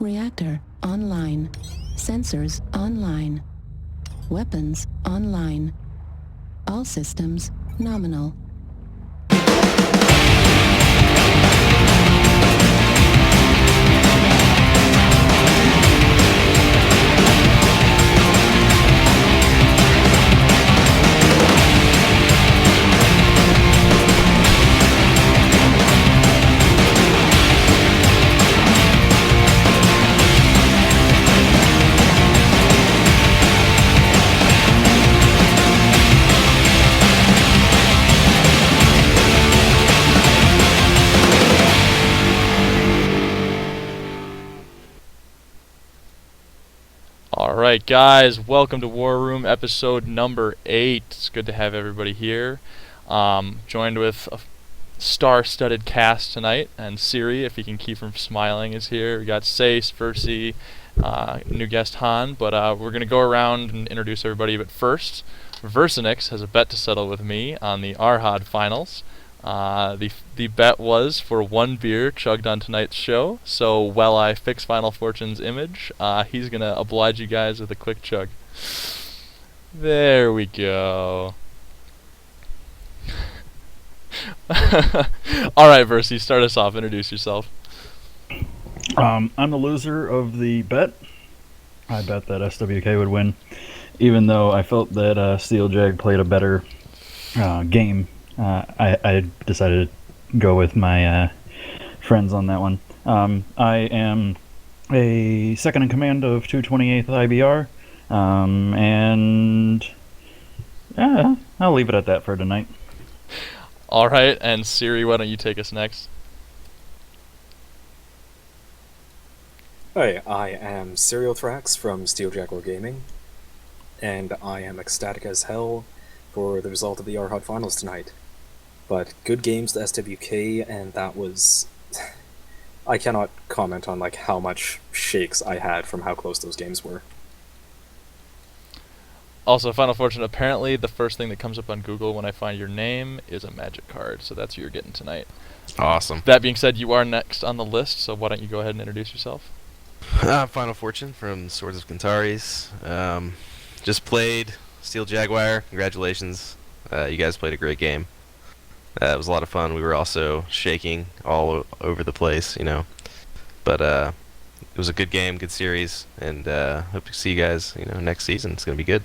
Reactor online. Sensors online. Weapons online. All systems nominal. Alright guys, welcome to War Room episode number 8. It's good to have everybody here. Joined with a star-studded cast tonight, and Siri, if you can keep from smiling, is here. We got Sace, Versi, new guest Han, but we're going to go around and introduce everybody. But first, Versinix has a bet to settle with me on the Arhad finals. The bet was for 1 beer chugged on tonight's show, so while I fix Final Fortune's image, he's going to oblige you guys with a quick chug. There we go. Alright, Versi, start us off. Introduce yourself. I'm the loser of the bet. I bet that SWK would win, even though I felt that Steeljag played a better game. I decided to go with my friends on that one. I am a second in command of 228th IBR, and yeah, I'll leave it at that for tonight. Alright, and Siri, why don't you take us next? Hi, I am Serial Thrax from Steel Jaguar Gaming, and I am ecstatic as hell for the result of the Arhad finals tonight. But good games to SWK, and that was... I cannot comment on how much shakes I had from how close those games were. Also, Final Fortune, apparently the first thing that comes up on Google when I find your name is a magic card, so that's what you're getting tonight. Awesome. That being said, you are next on the list, so why don't you go ahead and introduce yourself? Final Fortune from Swords of Cantaris. Just played Steel Jaguar. Congratulations. You guys played a great game. It was a lot of fun. We were also shaking all over the place, you know. But it was a good game, good series, and hope to see you guys, next season. It's going to be good.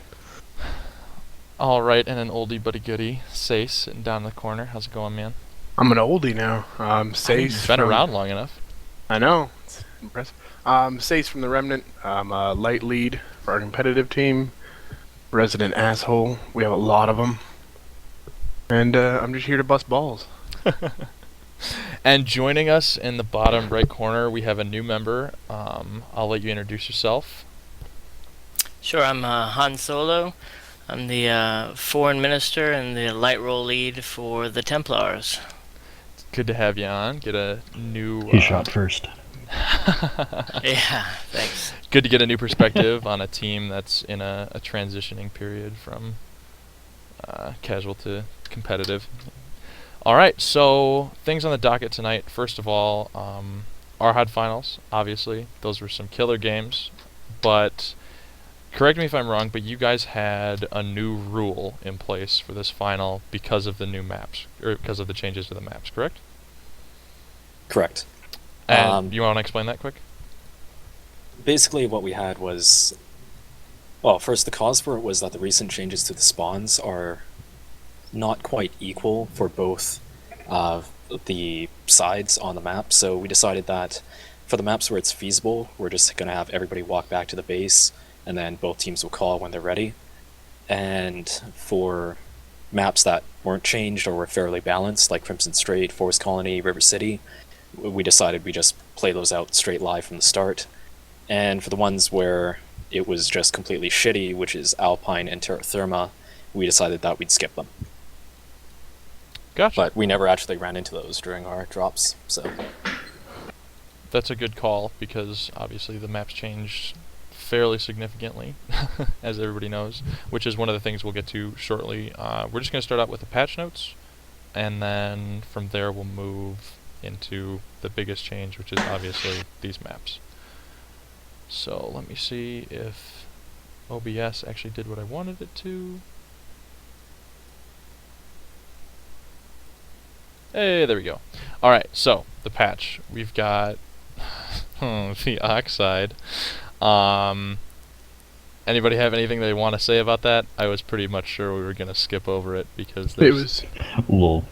Alright, and an oldie but a goodie, Sace, sitting down in the corner. How's it going, man? I'm an oldie now. Sace. You've been around long enough. I know. It's impressive. Sace from the Remnant. I'm a light lead for our competitive team. Resident asshole. We have a lot of them. And I'm just here to bust balls. And joining us in the bottom right corner, we have a new member. I'll let you introduce yourself. Sure, I'm Han Solo. I'm the foreign minister and the light roll lead for the Templars. It's good to have you on. Get a new... He shot first. Yeah, thanks. Good to get a new perspective on a team that's in a transitioning period from casual to competitive. Alright, so things on the docket tonight. First of all, Arhad finals, obviously. Those were some killer games, but correct me if I'm wrong, but you guys had a new rule in place for this final because of the new maps, or because of the changes to the maps, correct? Correct. And you want to explain that quick? Basically what we had was... Well, first, the cause for it was that the recent changes to the spawns are not quite equal for both the sides on the map, so we decided that for the maps where it's feasible, we're just going to have everybody walk back to the base, and then both teams will call when they're ready. And for maps that weren't changed or were fairly balanced, like Crimson Strait, Forest Colony, River City, we decided we just play those out straight live from the start. And for the ones where it was just completely shitty, which is Alpine and Terra Therma, we decided that we'd skip them. Gotcha. But we never actually ran into those during our drops, so... That's a good call, because obviously the maps changed fairly significantly, as everybody knows, which is one of the things we'll get to shortly. We're just going to start out with the patch notes, and then from there we'll move into the biggest change, which is obviously these maps. So let me see if OBS actually did what I wanted it to. Hey, there we go. Alright, so, the patch. We've got the Oxide. Anybody have anything they want to say about that? I was pretty much sure we were going to skip over it because It was. Lol.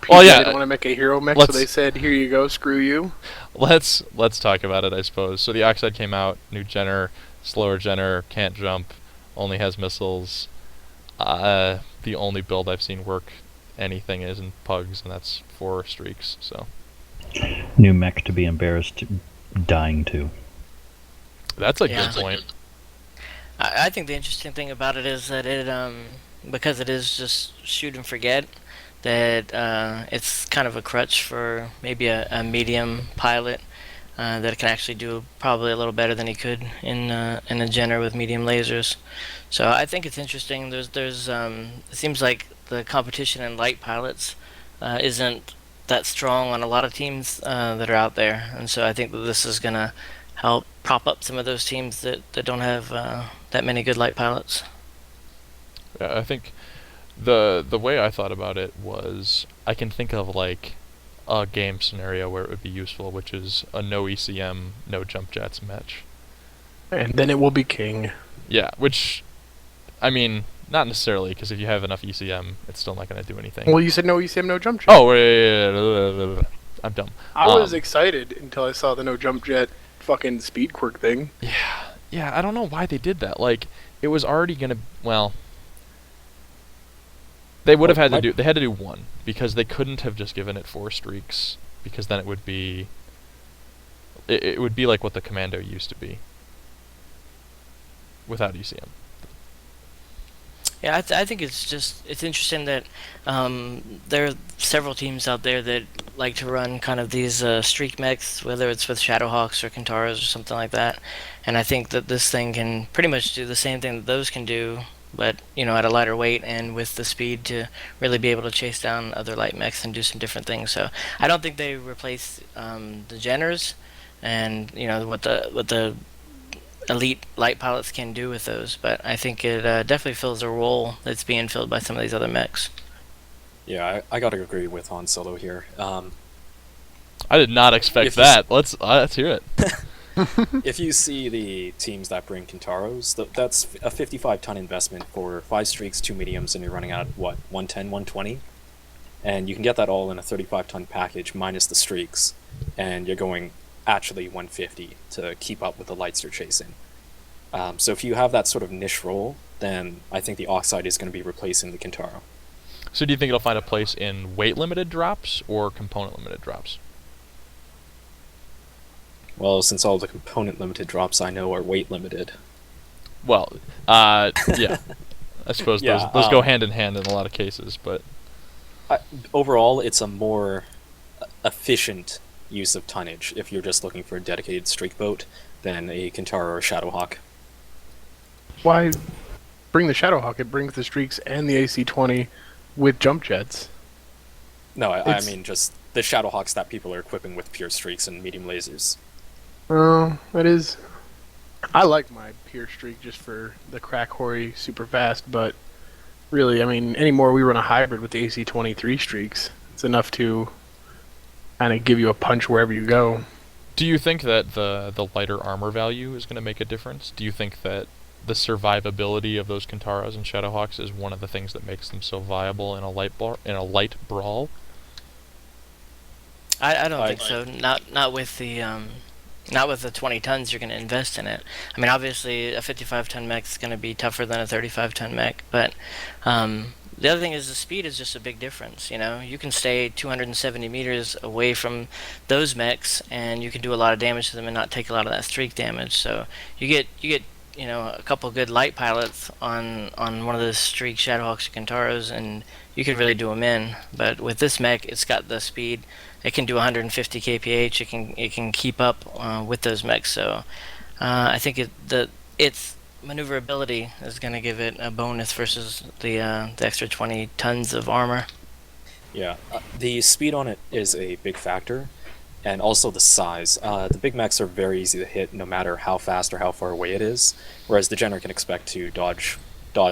Well, yeah, They didn't want to make a hero mech, so they said, "Here you go, screw you." Let's talk about it, I suppose. So the Oxide came out, new Jenner, slower Jenner, can't jump, only has missiles. The only build I've seen work anything is in Pugs, and that's 4 streaks, so. New mech to be embarrassed dying to. That's a Yeah. good point. I think the interesting thing about it is that it, because it is just shoot and forget, that it's kind of a crutch for maybe a medium pilot that can actually do probably a little better than he could in a Jenner with medium lasers. So I think it's interesting. There's it seems like the competition in light pilots isn't that strong on a lot of teams that are out there, and so I think that this is gonna help prop up some of those teams that don't have that many good light pilots. Yeah, I think the way I thought about it was I can think of like a game scenario where it would be useful, which is a no ECM, no jump jets match. And then it will be king. Yeah, which, I mean, not necessarily, because if you have enough ECM, it's still not going to do anything. Well, you said no ECM, no jump jet. Oh, wait, I'm dumb. I was excited until I saw the no jump jet fucking speed quirk thing. Yeah, I don't know why they did that. Like, it was already going to, well, they would have had to do, they had to do 1, because they couldn't have just given it 4 streaks, because then it would be, it would be like what the Commando used to be, without ECM. Yeah, I think it's interesting that there are several teams out there that like to run kind of these streak mechs, whether it's with Shadowhawks or Kintaras or something like that. And I think that this thing can pretty much do the same thing that those can do, but at a lighter weight and with the speed to really be able to chase down other light mechs and do some different things. So I don't think they replace the Jenners and what the elite light pilots can do with those, but I think it definitely fills a role that's being filled by some of these other mechs. Yeah, I gotta agree with Han Solo here. I did not expect that. Let's hear it. If you see the teams that bring Kintaros, that's a 55-ton investment for 5 streaks, 2 mediums, and you're running out, what, 110, 120? And you can get that all in a 35-ton package minus the streaks, and you're going actually 150 to keep up with the lights you're chasing. So if you have that sort of niche role, then I think the Oxide is going to be replacing the Kintaro. So do you think it'll find a place in weight-limited drops or component-limited drops? Well, since all the component-limited drops I know are weight-limited. Well, yeah. I suppose Yeah, those go hand in hand in a lot of cases, but Overall, it's a more efficient use of tonnage if you're just looking for a dedicated streak boat than a Kintaro or Shadowhawk. Why bring the Shadowhawk? It brings the streaks and the AC-20 with jump jets. No, I It's- mean just the Shadowhawks that people are equipping with pure streaks and medium lasers. Oh, that is. I like my pure streak just for the crack hoary super fast, but really, I mean, anymore we run a hybrid with the AC-23 streaks. It's enough to kind of give you a punch wherever you go. do you think that the lighter armor value is going to make a difference? Do you think that the survivability of those Kintaras and Shadowhawks is one of the things that makes them so viable in a light brawl? I don't think so. Not with the 20 tons you're going to invest in it. I mean, obviously a 55-ton mech is going to be tougher than a 35-ton mech, but the other thing is the speed is just a big difference. You can stay 270 meters away from those mechs, and you can do a lot of damage to them and not take a lot of that streak damage. So you get a couple good light pilots on one of those streak Shadowhawks or Kintaros, and you could really do them in. But with this mech, it's got the speed. It can do 150 kph. It can keep up with those mechs. So I think its maneuverability is going to give it a bonus versus the extra 20 tons of armor. Yeah, the speed on it is a big factor, and also the size. The big mechs are very easy to hit no matter how fast or how far away it is, whereas the Jenner can expect to dodge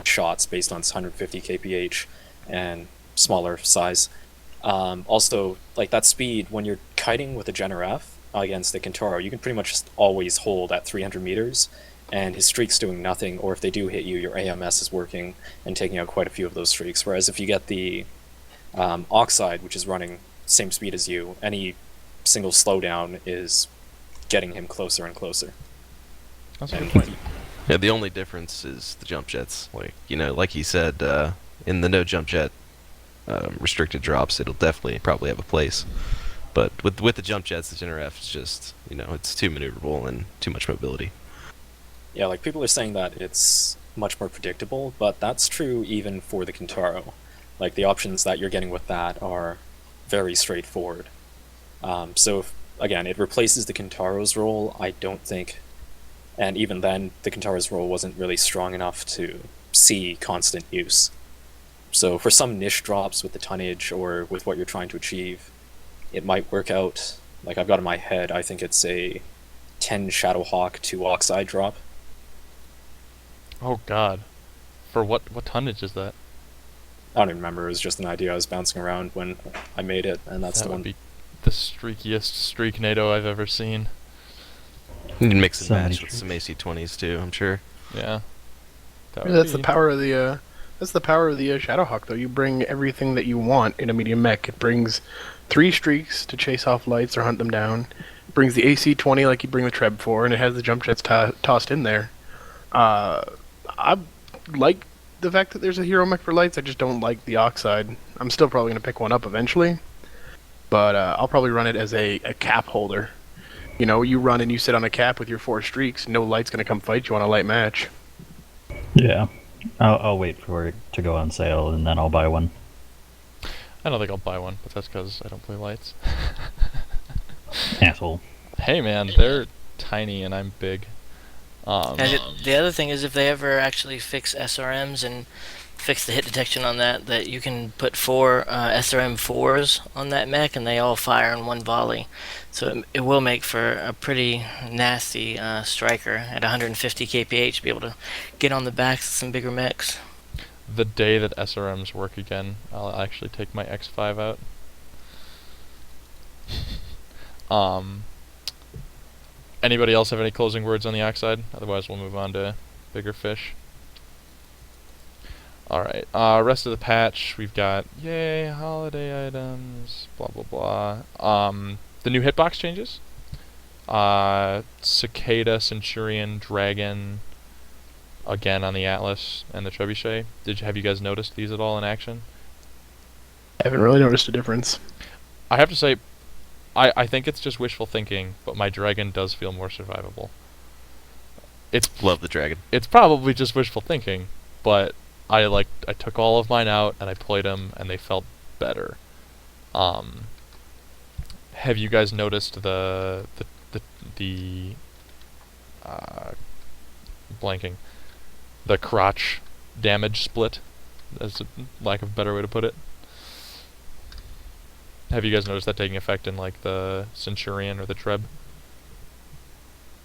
shots based on its 150 kph and smaller size. Also, like that speed, when you're kiting with a Jenner F against the Kintaro, you can pretty much just always hold at 300 meters, and his streak's doing nothing, or if they do hit you, your AMS is working and taking out quite a few of those streaks. Whereas if you get the Oxide, which is running same speed as you, any single slowdown is getting him closer and closer. That's a And good point. Yeah, the only difference is the jump jets. Like, you know, like he said, in the no jump jet restricted drops, it'll definitely probably have a place. But with the jump jets, the Jenner F is just, you know, it's too maneuverable and too much mobility. Yeah, like people are saying that it's much more predictable, but that's true even for the Kintaro. Like the options that you're getting with that are very straightforward. So if, again, it replaces the Kintaro's role, I don't think, and even then, the Kintaro's role wasn't really strong enough to see constant use. So for some niche drops with the tonnage or with what you're trying to achieve, it might work out. Like I've got in my head, I think it's a 10 Shadowhawk 2 Oxide drop. Oh god. For what tonnage is that? I don't even remember, it was just an idea I was bouncing around when I made it, and that's That the would one. be the streakiest streaknado I've ever seen. You can mix and So many match with some AC-20s too, I'm sure. Yeah. That Yeah, would that's the be- power of the Shadowhawk, though. You bring everything that you want in a medium mech. It brings 3 streaks to chase off lights or hunt them down. It brings the AC-20 like you bring the Treb for, and it has the jump jets tossed in there. I like the fact that there's a hero mech for lights. I just don't like the Oxide. I'm still probably going to pick one up eventually, but I'll probably run it as a cap holder. You know, you run and you sit on a cap with your 4 streaks. No light's going to come fight you on a light match. Yeah. I'll wait for it to go on sale and then I'll buy one. I don't think I'll buy one, but that's because I don't play lights. Asshole. Hey man, they're tiny and I'm big. The other thing is if they ever actually fix SRMs and fix the hit detection on that you can put 4 SRM 4s on that mech and they all fire in one volley. So it will make for a pretty nasty striker at 150 kph to be able to get on the backs of some bigger mechs. The day that SRMs work again, I'll actually take my X5 out. Anybody else have any closing words on the Oxide? Otherwise we'll move on to bigger fish. Alright, rest of the patch, we've got, yay, holiday items, blah blah blah. The new hitbox changes. Cicada, Centurion, Dragon, again on the Atlas and the Trebuchet. Have you guys noticed these at all in action? I haven't really noticed a difference. I have to say, I think it's just wishful thinking, but my Dragon does feel more survivable. Love the dragon. It's probably just wishful thinking, but I took all of mine out and I played them and they felt better. Have you guys noticed the blanking, the crotch damage split? That's a lack of a better way to put it. Have you guys noticed that taking effect in like the Centurion or the Treb?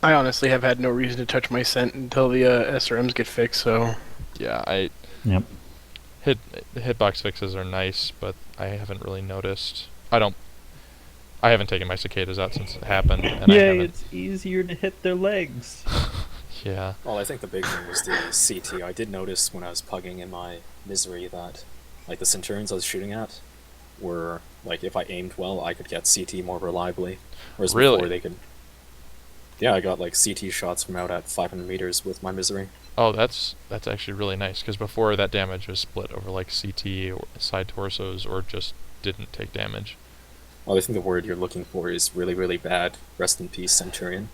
I honestly have had no reason to touch my scent until the SRMs get fixed, so... Yeah, Yep. hitbox fixes are nice, but I haven't really noticed. I haven't taken my cicadas out since it happened, and I haven't. It's easier to hit their legs. Yeah. Well, I think the big thing was the CT. I did notice when I was pugging in my misery that, like, the Centurions I was shooting at were, like, if I aimed well, I could get CT more reliably. Whereas Really? before they could... Yeah, I got, like, CT shots from out at 500 meters with my misery. Oh, that's actually really nice, because before that damage was split over like CT or side torsos or just didn't take damage. Well, I think the word you're looking for is really, really bad. Rest in peace, Centurion.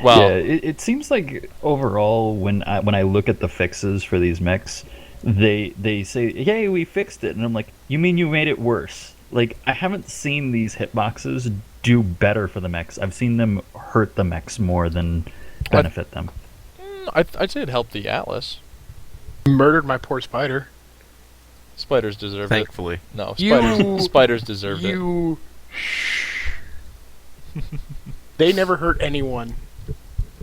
Well, Yeah, it seems like overall when I look at the fixes for these mechs, they say, "Yay, we fixed it," and I'm like, "You mean you made it worse?" Like I haven't seen these hitboxes do better for the mechs. I've seen them hurt the mechs more than benefit them. I'd say it helped the Atlas. Murdered my poor spider. Spiders deserved it. Thankfully. No, You- spiders deserved it. You. Shh. They never hurt anyone.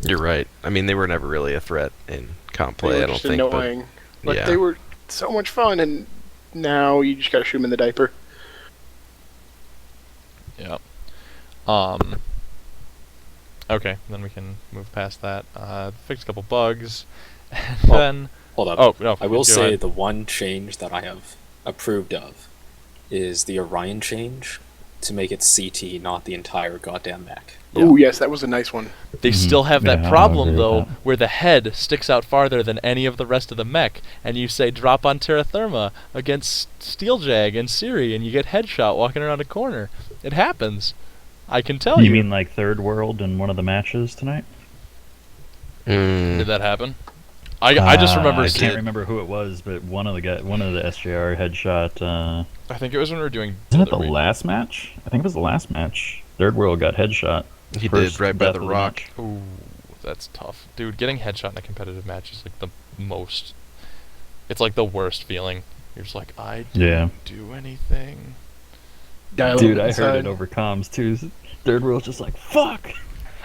You're right. I mean, they were never really a threat in comp They play, were I don't just think. annoying. But yeah. they were so much fun, and now you just gotta shoot them in the diaper. Yeah. Okay, then we can move past that. Fix a couple bugs, and Oh, then. Hold up. Oh no! I will go say ahead. the one change that I have approved of is the Orion change to make it CT, not the entire goddamn mech. Yeah. Ooh, yes, that was a nice one. They Mhm. still have that Yeah, I problem agree with though, that. where the head sticks out farther than any of the rest of the mech, and you say drop on Terra Therma against Steeljag and Siri, and you get headshot walking around a corner. It happens. I can tell you. You mean like Third World in one of the matches tonight? Did that happen? I just remember I seeing. can't remember who it was, but one of the SJR headshot. I think it was when we were doing. Isn't it the re- last match? I think it was the last match. Third World got headshot. He First did, right by death the of rock. match. Ooh, that's tough, dude. Getting headshot in a competitive match is like the most. It's like the worst feeling. You're just like, I didn't Yeah. do anything. Dial Dude, up I heard it inside. over comms too. Third World's just like, fuck!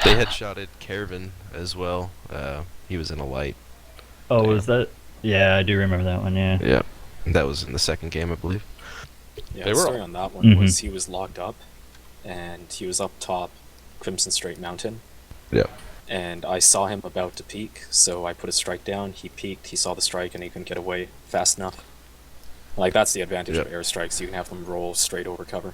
They headshotted Caravan as well. He was in a light. Oh, Yeah. was that? Yeah, I do remember that one, yeah. Yeah. That was in the second game, I believe. Yeah, They the were- story on that one Mhm. was he was locked up, and he was up top Crimson Straight Mountain. Yeah. And I saw him about to peek, so I put a strike down. He peeked, he saw the strike, and he couldn't get away fast enough. Like, that's the advantage Yeah. of airstrikes. You can have them roll straight over cover.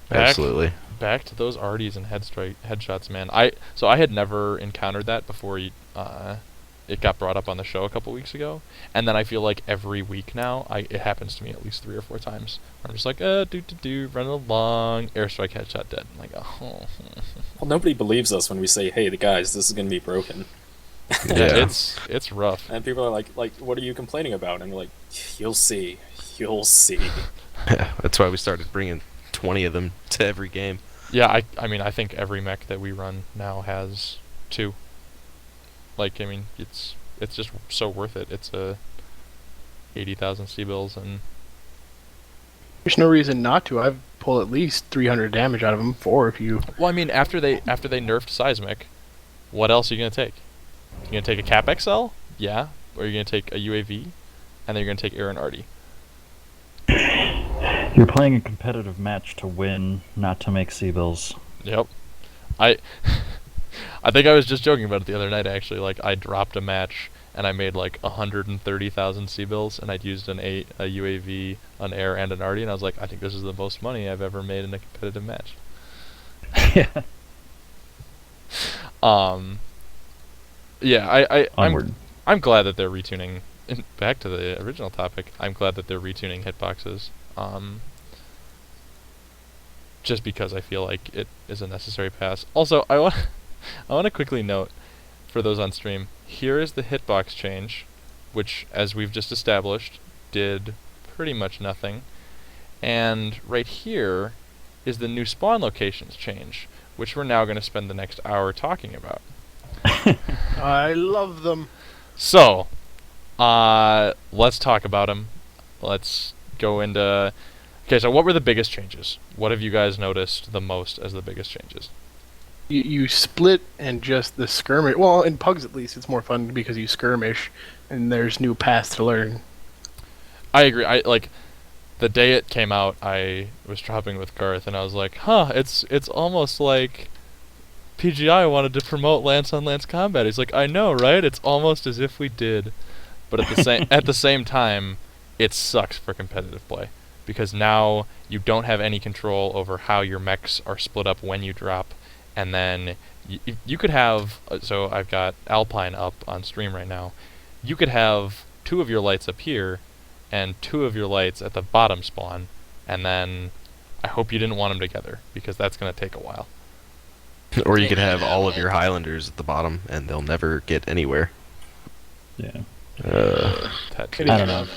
Back- Absolutely. Back to those arties and headshots, man. I had never encountered that before it got brought up on the show a couple weeks ago, and then I feel like every week now, it happens to me at least 3 or 4 times. I'm just like, running along, airstrike, headshot, dead. I'm like, oh. Well, nobody believes us when we say, hey, the guys, this is going to be broken. Yeah. It's rough. And people are like, what are you complaining about? And we're like, you'll see. You'll see. Yeah, that's why we started bringing 20 of them to every game. Yeah, I mean, I think every mech that we run now has 2. Like, I mean, it's just so worth it. It's a 80,000 C-bills, and There's no reason not to. I've pulled at least 300 damage out of them. 4 if you. well, I mean, after they nerfed Seismic, what else are you gonna take? You're gonna take a Cap XL, yeah, or you're gonna take a UAV, and then you're gonna take Aaron Artie. You're playing a competitive match to win, not to make C-bills. Yep. I think I was just joking about it the other night, actually. Like, I dropped a match and I made like 130,000 C-bills, and I'd used a UAV, an air, and an Artie, and I was like, I think this is the most money I've ever made in a competitive match. Yeah. Yeah, Onward. I'm glad that they're retuning. And back to the original topic, I'm glad that they're retuning hitboxes. Just because I feel like it is a necessary pass. Also, I want to quickly note for those on stream. Here is the hitbox change, which, as we've just established, did pretty much nothing. And right here is the new spawn locations change, which we're now going to spend the next hour talking about. I love them. So, let's talk about them. Let's go into... Okay, so what were the biggest changes? What have you guys noticed the most as the biggest changes? You split and just the skirmish. Well, in Pugs at least, it's more fun because you skirmish, and there's new paths to learn. I agree. The day it came out, I was dropping with Garth, and I was like, huh, it's almost like PGI wanted to promote lance-on-lance combat. He's like, I know, right? It's almost as if we did. But at the same time, it sucks for competitive play. Because now you don't have any control over how your mechs are split up when you drop. And then you could have... So I've got Alpine up on stream right now. You could have 2 of your lights up here and 2 of your lights at the bottom spawn. And then I hope you didn't want them together, because that's going to take a while. Or you could have all of your Highlanders at the bottom, and they'll never get anywhere. Yeah. That too. I don't know.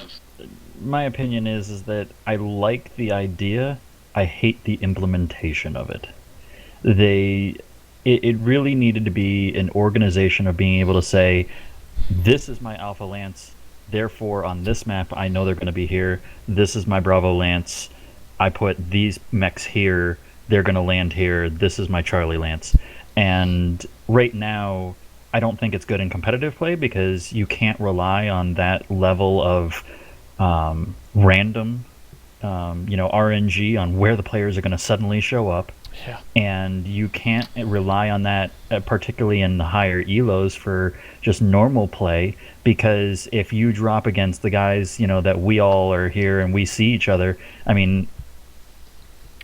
My opinion is that I like the idea. I hate the implementation of it. It really needed to be an organization of being able to say, this is my Alpha Lance, Therefore, on this map, I know they're going to be here. This is my Bravo Lance. I put these mechs here. They're going to land here. This is my Charlie Lance. And right now, I don't think it's good in competitive play because you can't rely on that level of random, RNG on where the players are going to suddenly show up. Yeah. And you can't rely on that, particularly in the higher elos for just normal play, because if you drop against the guys, that we all are here and we see each other, I mean,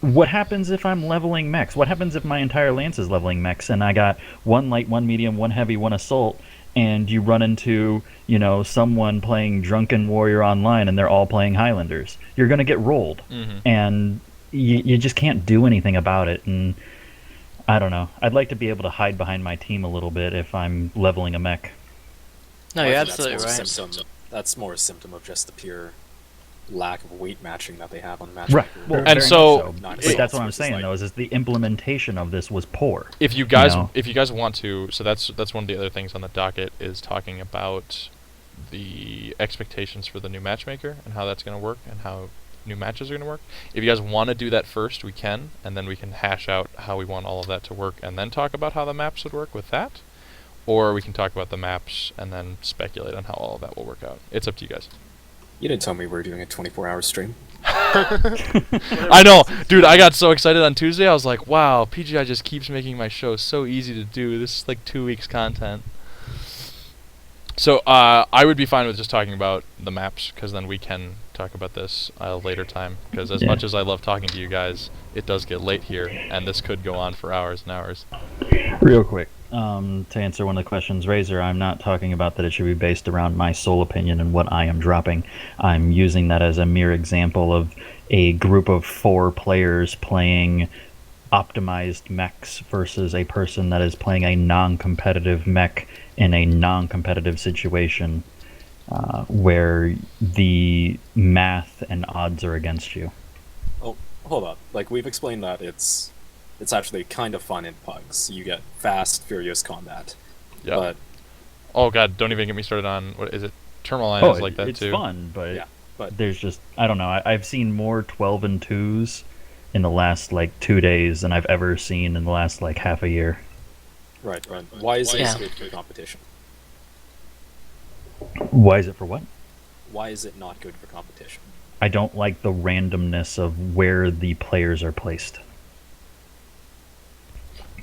what happens if I'm leveling mechs? What happens if my entire lance is leveling mechs and I got one light, one medium, one heavy, one assault, and you run into, someone playing Drunken Warrior online and they're all playing Highlanders? You're going to get rolled. Mm-hmm. And you just can't do anything about it. And I don't know. I'd like to be able to hide behind my team a little bit if I'm leveling a mech. No, I you're think absolutely that's right. That's more a symptom of just the pure lack of weight matching that they have on Right. Matchmaker. Well, And very so- much but that's what I'm saying, though, is the implementation of this was poor. If you guys know? want to, so that's one of the other things on the docket is talking about the expectations for the new matchmaker and how that's going to work and how new matches are going to work. If you guys want to do that first, we can, and then we can hash out how we want all of that to work and then talk about how the maps would work with that. Or we can talk about the maps and then speculate on how all of that will work out. It's up to you guys. You didn't tell me we were doing a 24-hour stream. I know, dude, I got so excited on Tuesday. I was like, wow, PGI just keeps making my show so easy to do. This is like 2 weeks content. So I would be fine with just talking about the maps, because then we can talk about this at a later time. Because as much as I love talking to you guys, it does get late here, and this could go on for hours and hours. Real quick, to answer one of the questions, Razor, I'm not talking about that it should be based around my sole opinion and what I am dropping. I'm using that as a mere example of a group of 4 players playing optimized mechs versus a person that is playing a non-competitive mech in a non-competitive situation where the math and odds are against you. Oh, hold up. Like, we've explained that it's actually kind of fun in Pugs. You get fast, furious combat. Yeah. But Oh god, don't even get me started on, what is it? Tourmaline is like that it's too. fun, but, Yeah, but- there's just, I don't know, I've seen more 12 and 2s in the last 2 days than I've ever seen in the last half a year. right. Why is Yeah. it good for competition? Why is it for what? Why is it not good for competition? I don't like the randomness of where the players are placed.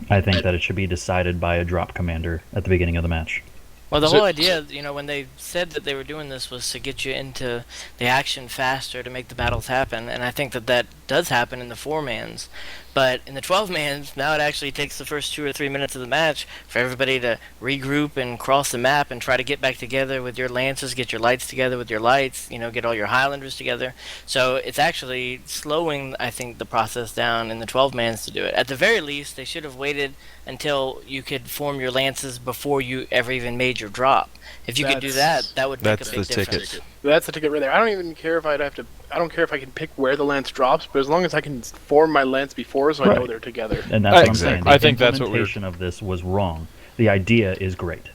I think that it should be decided by a drop commander at the beginning of the match. Well, the So- whole idea, when they said that they were doing this was to get you into the action faster, to make the battles happen, and I think that does happen in the 4-mans. But in the 12-mans, now it actually takes the first 2 or 3 minutes of the match for everybody to regroup and cross the map and try to get back together with your lances, get your lights together with your lights, get all your Highlanders together. So it's actually slowing, I think, the process down in the 12-mans to do it. At the very least, they should have waited until you could form your lances before you ever even made your drop. If you could do that, that would make a That's big the difference. ticket. That's the ticket right there. I don't even care if I don't care if I can pick where the lance drops, but as long as I can form my lance before, so I know Right. they're together. And that's what I'm Exactly. saying. The I think that's what we're- implementation of this was wrong. The idea is great.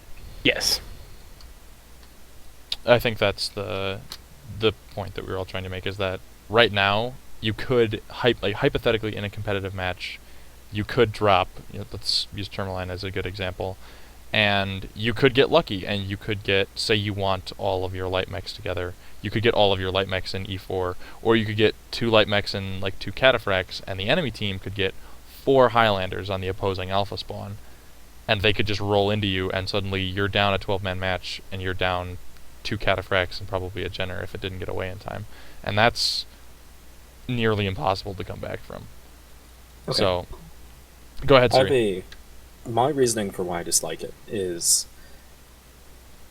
Yes. I think that's the point that we were all trying to make, is that right now you could hypothetically in a competitive match, you could drop. Let's use Tourmaline as a good example, and you could get lucky, and you could get, say you want all of your light mechs together, you could get all of your light mechs in E4, or you could get 2 light mechs and 2 cataphracts, and the enemy team could get 4 Highlanders on the opposing alpha spawn, and they could just roll into you, and suddenly you're down a 12-man match, and you're down 2 cataphracts and probably a Jenner if it didn't get away in time. And that's nearly impossible to come back from. Okay. So, go ahead, Siri. My reasoning for why I dislike it is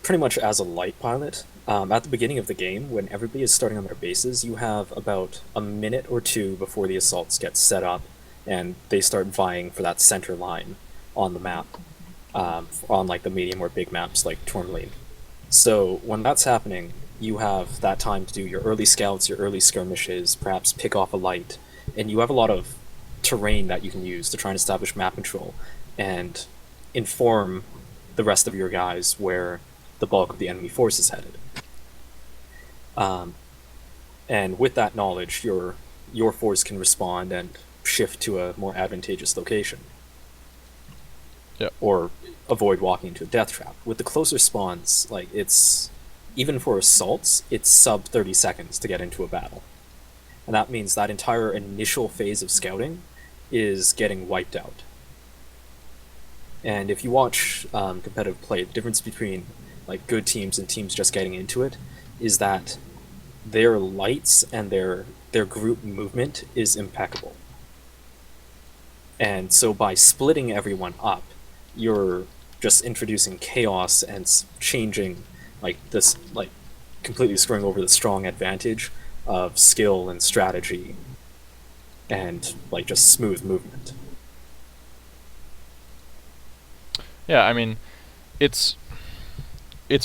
pretty much as a light pilot. At the beginning of the game, when everybody is starting on their bases, you have about a minute or 2 before the assaults get set up and they start vying for that center line on the map, on the medium or big maps like Tourmaline. So when that's happening, you have that time to do your early scouts, your early skirmishes, perhaps pick off a light, and you have a lot of terrain that you can use to try and establish map control and inform the rest of your guys where the bulk of the enemy force is headed. And with that knowledge, your force can respond and shift to a more advantageous location. Yep. Or avoid walking into a death trap. With the closer spawns, like it's even for assaults, it's sub 30 seconds to get into a battle. And that means that entire initial phase of scouting is getting wiped out. And if you watch competitive play, the difference between like good teams and teams just getting into it is that their lights and their group movement is impeccable. And so by splitting everyone up, you're just introducing chaos and changing like this, like completely screwing over the strong advantage of skill and strategy and like just smooth movement. Yeah, I mean, it's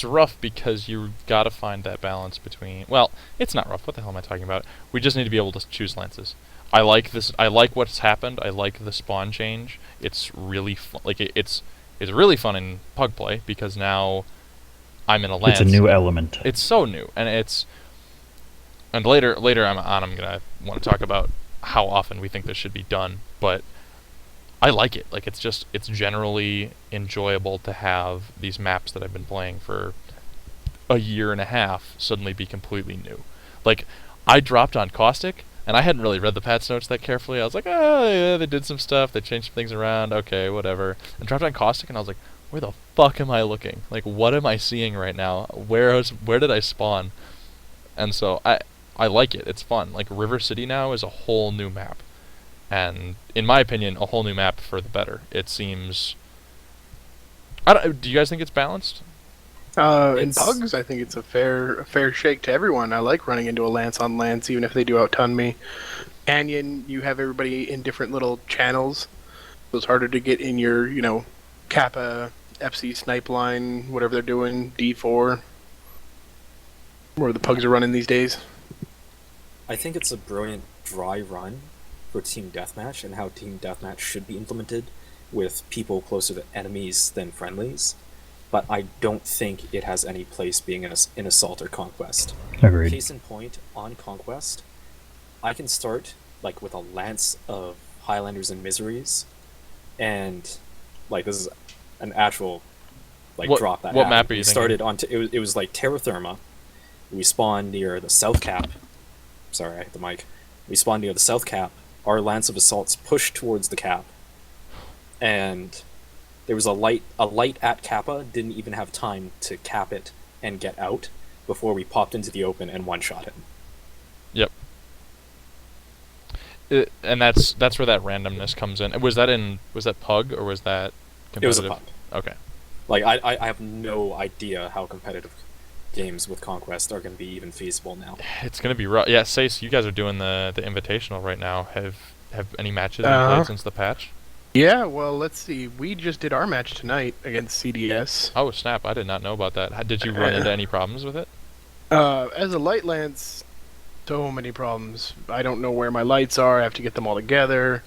rough because you got to find that balance between. Well, it's not rough. What the hell am I talking about? We just need to be able to choose lances. I like this. I like what's happened. I like the spawn change. It's really it's really fun in pug play because now I'm in a lance. It's a new element. It's so new, and later I'm gonna want to talk about how often we think this should be done, but I like it. Like it's generally enjoyable to have these maps that I've been playing for a year and a half suddenly be completely new. Like I dropped on Caustic and I hadn't really read the patch notes that carefully. I was like, oh yeah, they did some stuff, they changed some things around, okay, whatever. And dropped on Caustic and I was like, where the fuck am I looking? Like what am I seeing right now? Where did I spawn? And so I like it. It's fun. Like River City now is a whole new map. And in my opinion, a whole new map for the better. It seems. Do you guys think it's balanced? In Pugs, I think it's a fair shake to everyone. I like running into a lance on lance, even if they do outton me. Canyon, you have everybody in different little channels, so it's harder to get in your, Kappa, FC snipe line, whatever they're doing, D4, where the Pugs are running these days. I think it's a brilliant dry run for Team Deathmatch and how Team Deathmatch should be implemented with people closer to enemies than friendlies, but I don't think it has any place being in Assault or Conquest. Agreed. Case in point, on Conquest, I can start like with a lance of Highlanders and Miseries, and like this is an actual drop that what happened. map are you We thinking? started on it was like Terra Therma. We spawned near the South Cap. Sorry, I hit the mic. We spawned near the South Cap. Our Lance of Assaults pushed towards the cap, and there was a light at Kappa, didn't even have time to cap it and get out before we popped into the open and one-shot him. Yep. And that's where that randomness comes in. Was that Pug or was that competitive? It was a Pug. Okay. Like, I have no idea how competitive games with Conquest are going to be even feasible now. It's going to be rough. Yeah, Sace, you guys are doing the Invitational right now. Have any matches been played since the patch? Yeah, well, let's see. We just did our match tonight against CDS. Oh, snap. I did not know about that. Did you run into any problems with it? As a light lance, so many problems. I don't know where my lights are. I have to get them all together.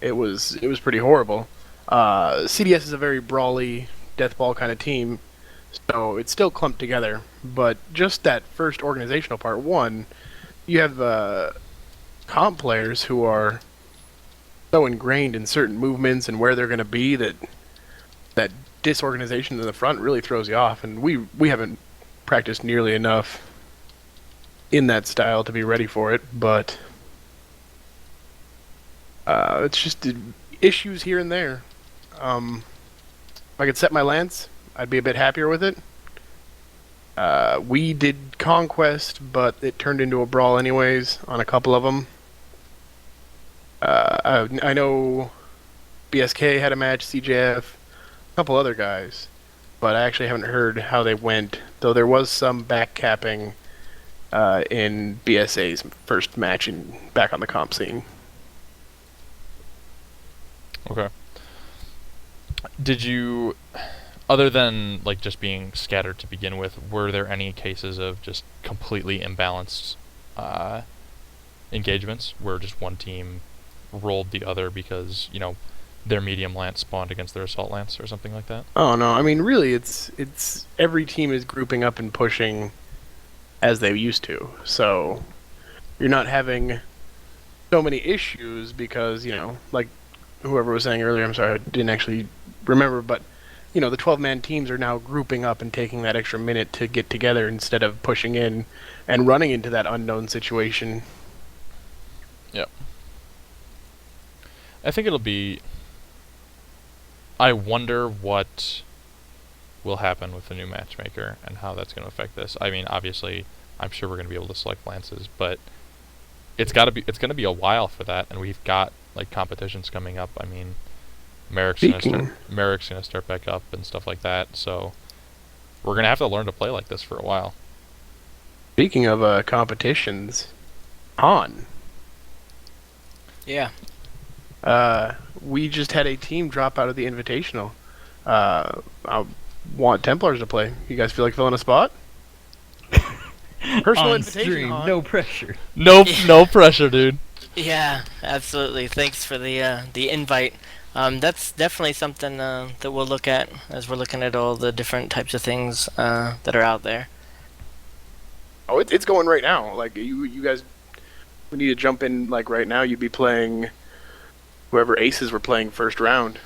It was pretty horrible. CDS is a very brawly, deathball kind of team, so it's still clumped together. But just that first organizational part, one, you have comp players who are so ingrained in certain movements and where they're going to be that disorganization in the front really throws you off. And we haven't practiced nearly enough in that style to be ready for it, but it's just issues here and there. If I could set my lance, I'd be a bit happier with it. We did Conquest, but it turned into a brawl anyways on a couple of them. I know BSK had a match, CJF, a couple other guys, but I actually haven't heard how they went, though there was some backcapping in BSA's first match back on the comp scene. Okay. Did you, other than like just being scattered to begin with, were there any cases of just completely imbalanced engagements where just one team rolled the other because, their medium lance spawned against their assault lance or something like that? Oh no, I mean really it's every team is grouping up and pushing as they used to. So you're not having so many issues because, like whoever was saying earlier, I'm sorry, I didn't actually remember, but the 12-man teams are now grouping up and taking that extra minute to get together instead of pushing in and running into that unknown situation. Yep. I think it'll be... I wonder what will happen with the new matchmaker and how that's going to affect this. I mean, obviously, I'm sure we're going to be able to select lances, but it's going to be a while for that, and we've got like competitions coming up. I mean, Merrick's going to start back up and stuff like that, so we're going to have to learn to play like this for a while. Speaking of competitions, Han. Yeah. We just had a team drop out of the Invitational. I want Templars to play. You guys feel like filling a spot? Personal On invitation, stream, Han. no pressure. No pressure, dude. Yeah, absolutely. Thanks for the invite. That's definitely something that we'll look at as we're looking at all the different types of things that are out there. Oh, it's going right now. Like you guys, we need to jump in like right now. You'd be playing whoever aces were playing first round.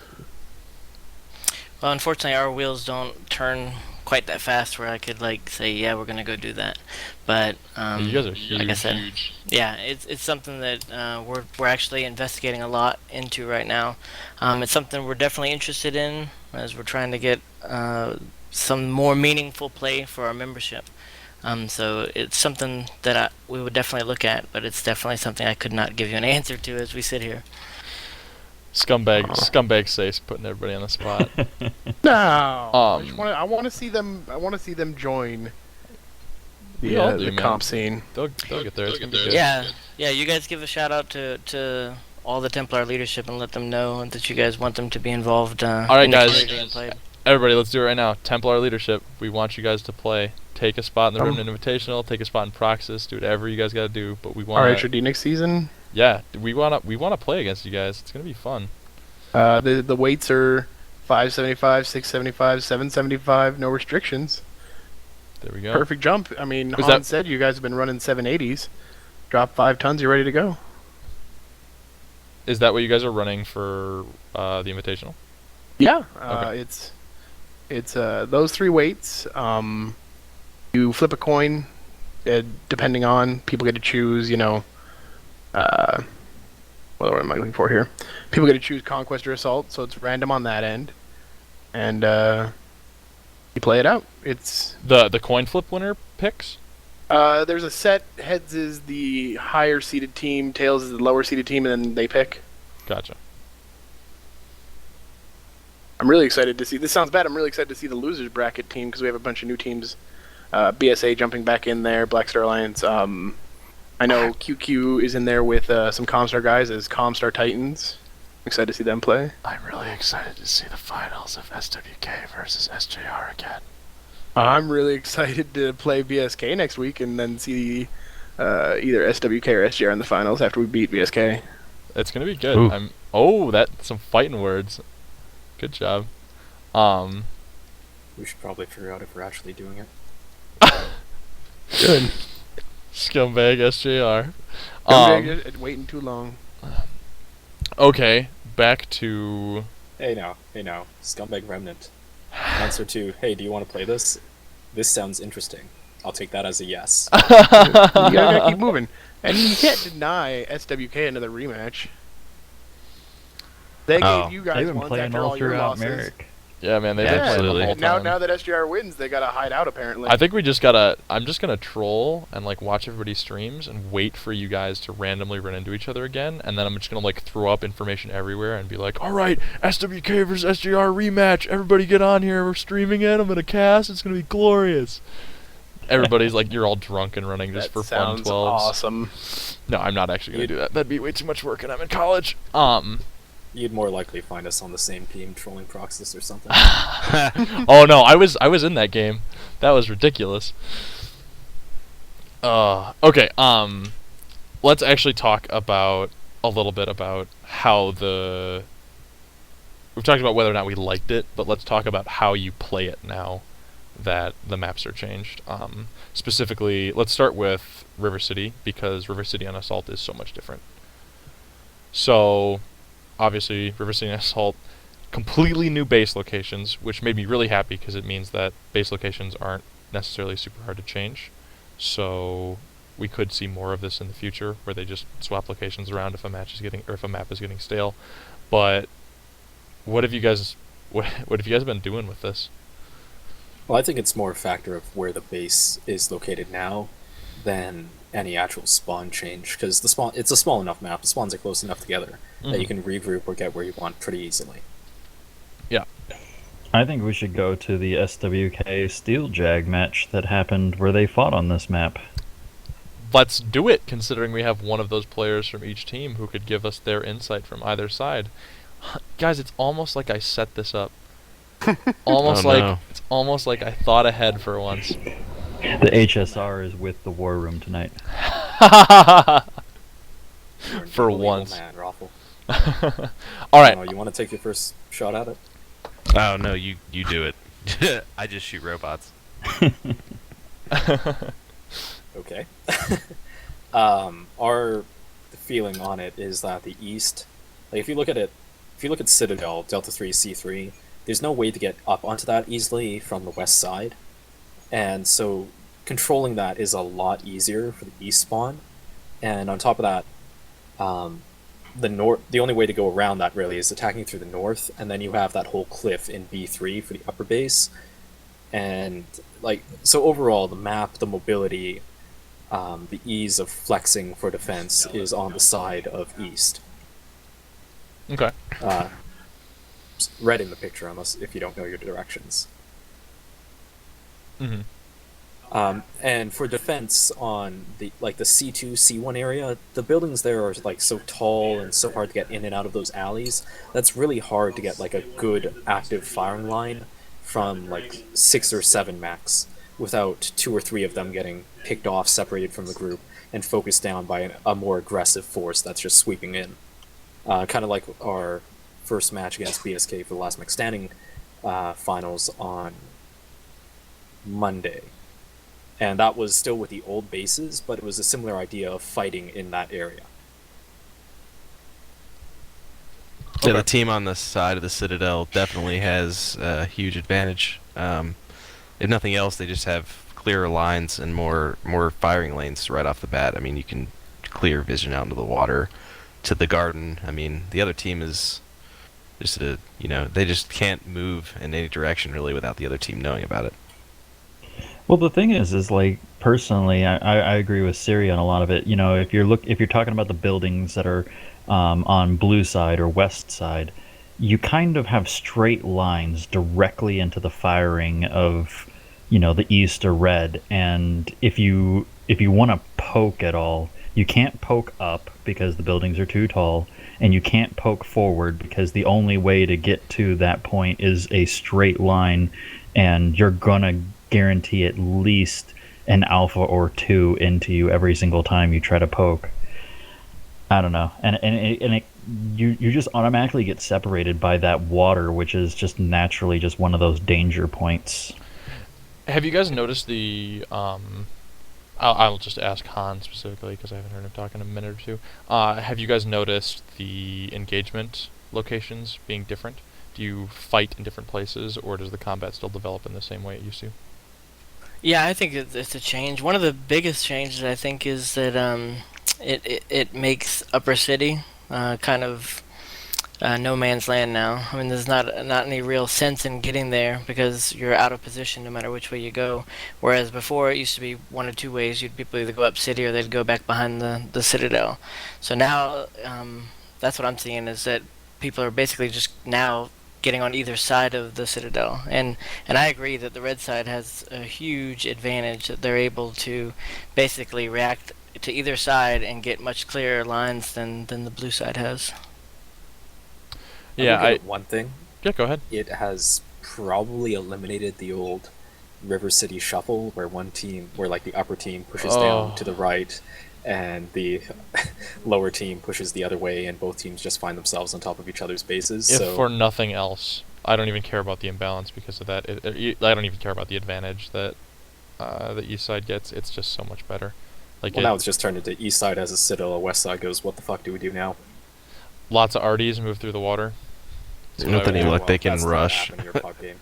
Well, unfortunately, our wheels don't turn quite that fast where I could like say, yeah, we're gonna go do that. But You guys are huge. like I said, yeah, it's something that we're actually investigating a lot into right now. It's something we're definitely interested in as we're trying to get some more meaningful play for our membership. So it's something that we would definitely look at, but it's definitely something I could not give you an answer to as we sit here. Scumbag Sace putting everybody on the spot. No, I want to see them. I want to see them join We all do, the man. comp scene. They'll get there. It's gonna be good. Yeah, you guys give a shout out to all the Templar leadership and let them know that you guys want them to be involved. All right, in the guys. community and play. Everybody, let's do it right now. Templar leadership. We want you guys to play. Take a spot in the Remnant Invitational. Take a spot in Proxys. Do whatever you guys got to do. But we want. RHD next season. Yeah, we want to play against you guys. It's gonna be fun. The weights are 575, 675, 775. No restrictions. There we go. Perfect jump. I mean, Was Han that- said you guys have been running 780s. Drop 5 tons, you're ready to go. Is that what you guys are running for the Invitational? Yeah. Okay. It's those 3 weights. You flip a coin. Depending on, people get to choose. What am I looking for here? People get to choose Conquest or Assault, so it's random on that end, and you play it out. It's The coin flip winner picks. there's a set. Heads is the higher seeded team, tails is the lower seeded team, and then they pick. Gotcha. I'm really excited to see. This sounds bad. I'm really excited to see the losers bracket team because we have a bunch of new teams. BSA jumping back in there. Black Star Alliance. I know QQ is in there with some Comstar guys as Comstar Titans. I'm excited to see them play. I'm really excited to see the finals of SWK versus SJR again. I'm really excited to play BSK next week and then see either SWK or SJR in the finals after we beat BSK. It's gonna be good. Ooh. That's some fighting words. Good job. We should probably figure out if we're actually doing it. Good. Scumbag SJR. Waiting too long. Okay, back to. Hey now, Scumbag Remnant. Answer to, hey, do you want to play this? This sounds interesting. I'll take that as a yes. You gotta keep moving. And you can't deny SWK another rematch. They gave you guys They've been ones playing after all all your throughout losses. Merrick. Yeah, man, they've Yeah, been playing the absolutely. whole Now, time. now that SGR wins, they gotta hide out apparently. I think we just gotta. I'm just gonna troll and like watch everybody's streams and wait for you guys to randomly run into each other again, and then I'm just gonna like throw up information everywhere and be like, "All right, SWK versus SJR rematch. Everybody get on here. We're streaming it. I'm gonna cast. It's gonna be glorious." Everybody's like, you're all drunk and running just that for fun. sounds 12s. awesome. No, I'm not actually gonna do that. That'd be way too much work, and I'm in college. You'd more likely find us on the same team trolling Proxys or something. Oh no, I was in that game. That was ridiculous. Okay, let's actually talk about a little bit about how we've talked about whether or not we liked it, but let's talk about how you play it now. that the maps are changed. Specifically, let's start with River City, because River City on Assault is so much different. So, obviously, River City and Assault, completely new base locations, which made me really happy because it means that base locations aren't necessarily super hard to change. So, we could see more of this in the future, where they just swap locations around if a match is getting, or if a map is getting stale. But what have you guys been doing with this? Well, I think it's more a factor of where the base is located now than any actual spawn change, because it's a small enough map. The spawns are close enough together that you can regroup or get where you want pretty easily. Yeah. I think we should go to the SWK Steeljag match that happened where they fought on this map. Let's do it, considering we have one of those players from each team who could give us their insight from either side. Guys, it's almost like I set this up. It's almost like I thought ahead for once. The HSR is with the War Room tonight. For Unbelievable once. man, Raffle. All right. You want to take your first shot at it? Oh no, you do it. I just shoot robots. Okay. Our feeling on it is that the East, like if you look at Citadel, Delta 3, C3, there's no way to get up onto that easily from the west side. And so controlling that is a lot easier for the East spawn. And on top of that, the only way to go around that really is attacking through the north, and then you have that whole cliff in B3 for the upper base. And so overall, the map, the mobility, the ease of flexing for defense is on the side of East. Okay. Red in the picture, unless if you don't know your directions. Mm-hmm. And for defense on the C2, C1 area, the buildings there are so tall and so hard to get in and out of those alleys. That's really hard to get a good active firing line from 6 or 7 max without 2 or 3 of them getting picked off, separated from the group, and focused down by a more aggressive force that's just sweeping in. Kind of like our first match against BSK for the Last Mech Standing finals on Monday. And that was still with the old bases, but it was a similar idea of fighting in that area. Yeah, the team on the side of the Citadel definitely has a huge advantage. If nothing else, they just have clearer lines and more firing lanes right off the bat. I mean, you can clear vision out into the water to the garden. I mean, the other team is just they just can't move in any direction really without the other team knowing about it. Well, the thing is personally, I agree with Siri on a lot of it. If you're talking about the buildings that are on blue side or west side, you kind of have straight lines directly into the firing of, the east or red. And if you want to poke at all, you can't poke up because the buildings are too tall, and you can't poke forward because the only way to get to that point is a straight line, and you're gonna guarantee at least an alpha or 2 into you every single time you try to poke. I don't know, you just automatically get separated by that water, which is just naturally just one of those danger points. Have you guys noticed the I'll just ask Han specifically because I haven't heard him talk in a minute or two. Have you guys noticed the engagement locations being different? Do you fight in different places, or does the combat still develop in the same way it used to? Yeah, I think it's a change. One of the biggest changes, I think, is that it makes Upper City kind of no man's land now. I mean, there's not any real sense in getting there because you're out of position no matter which way you go. Whereas before, it used to be one of two ways. People either go up City or they'd go back behind the Citadel. So now, that's what I'm seeing, is that people are basically just now getting on either side of the Citadel, and I agree that the red side has a huge advantage, that they're able to basically react to either side and get much clearer lines than the blue side has. Yeah, one thing. Yeah, go ahead. It has probably eliminated the old River City shuffle, where the upper team pushes down to the right, and the lower team pushes the other way, and both teams just find themselves on top of each other's bases. If for nothing else, I don't even care about the imbalance because of that. I don't even care about the advantage that the east side gets. It's just so much better. Like Well, now it's just turned into east side has a citadel, west side goes, what the fuck do we do now? lots of RDs move through the water. That's what With I would any do. luck, they can that's not rush. gonna happen in your pub game.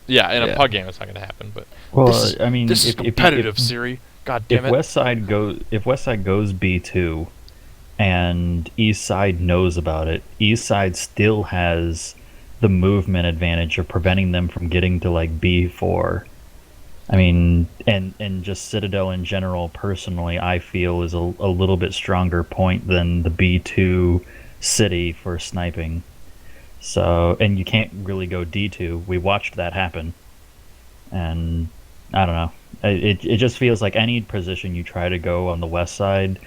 Yeah, in a Yeah. pug game, it's not going to happen. But Well, this is, I mean, this is if competitive, Siri. God damn it. If West Side goes B2 and East Side knows about it, East Side still has the movement advantage of preventing them from getting to like B4. I mean, and just Citadel in general, personally, I feel is a little bit stronger point than the B2 city for sniping. So, and you can't really go D2. We watched that happen. And I don't know. It just feels like any position you try to go on the west side,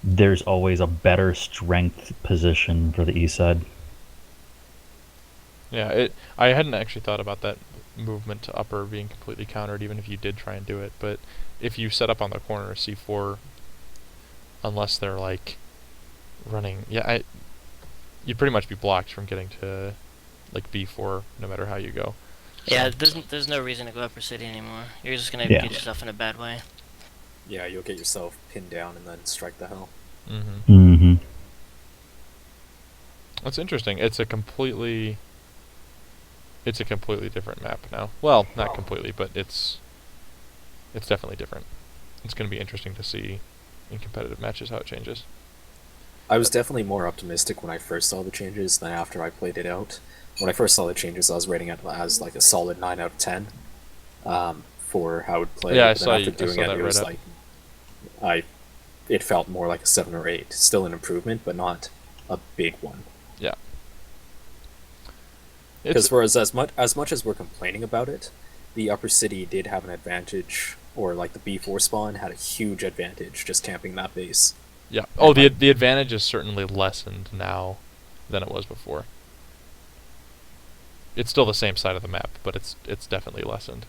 there's always a better strength position for the east side. Yeah, I hadn't actually thought about that movement to upper being completely countered, even if you did try and do it. But if you set up on the corner C4, unless they're like running, you'd pretty much be blocked from getting to like B4, no matter how you go. Yeah, So- there's no reason to go upper city anymore. You're just gonna Yeah. get yourself in a bad way. Yeah, you'll get yourself pinned down and then strike the hell. Mm-hmm. Mm-hmm. That's interesting. It's a completely different map now. Well, not completely, but it's definitely different. It's going to be interesting to see in competitive matches how it changes. I was definitely more optimistic when I first saw the changes than after I played it out. When I first saw the changes, I was rating it as like a solid 9 out of 10 for how it would play. Yeah, I But then saw after you- I doing saw it, that it was right like it felt more like a 7 or 8. Still an improvement, but not a big one. Yeah. Because whereas as much as we're complaining about it, the upper city did have an advantage, or like the B4 spawn had a huge advantage just camping that base. Yeah. Oh, the advantage is certainly lessened now than it was before. It's still the same side of the map, but it's definitely lessened.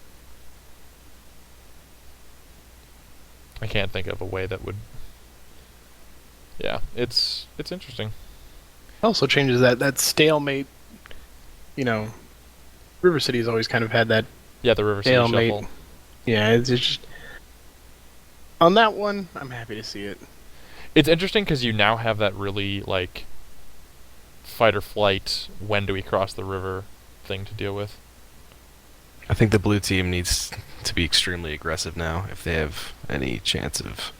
I can't think of a way that would. Yeah, it's interesting. Also changes that stalemate. You know, River City's always kind of had that Yeah, the River City stalemate. Shuffle. Yeah, it's just on that one. I'm happy to see it. It's interesting because you now have that really like fight or flight. When do we cross the river? Thing to deal with. I think the blue team needs to be extremely aggressive now if they have any chance of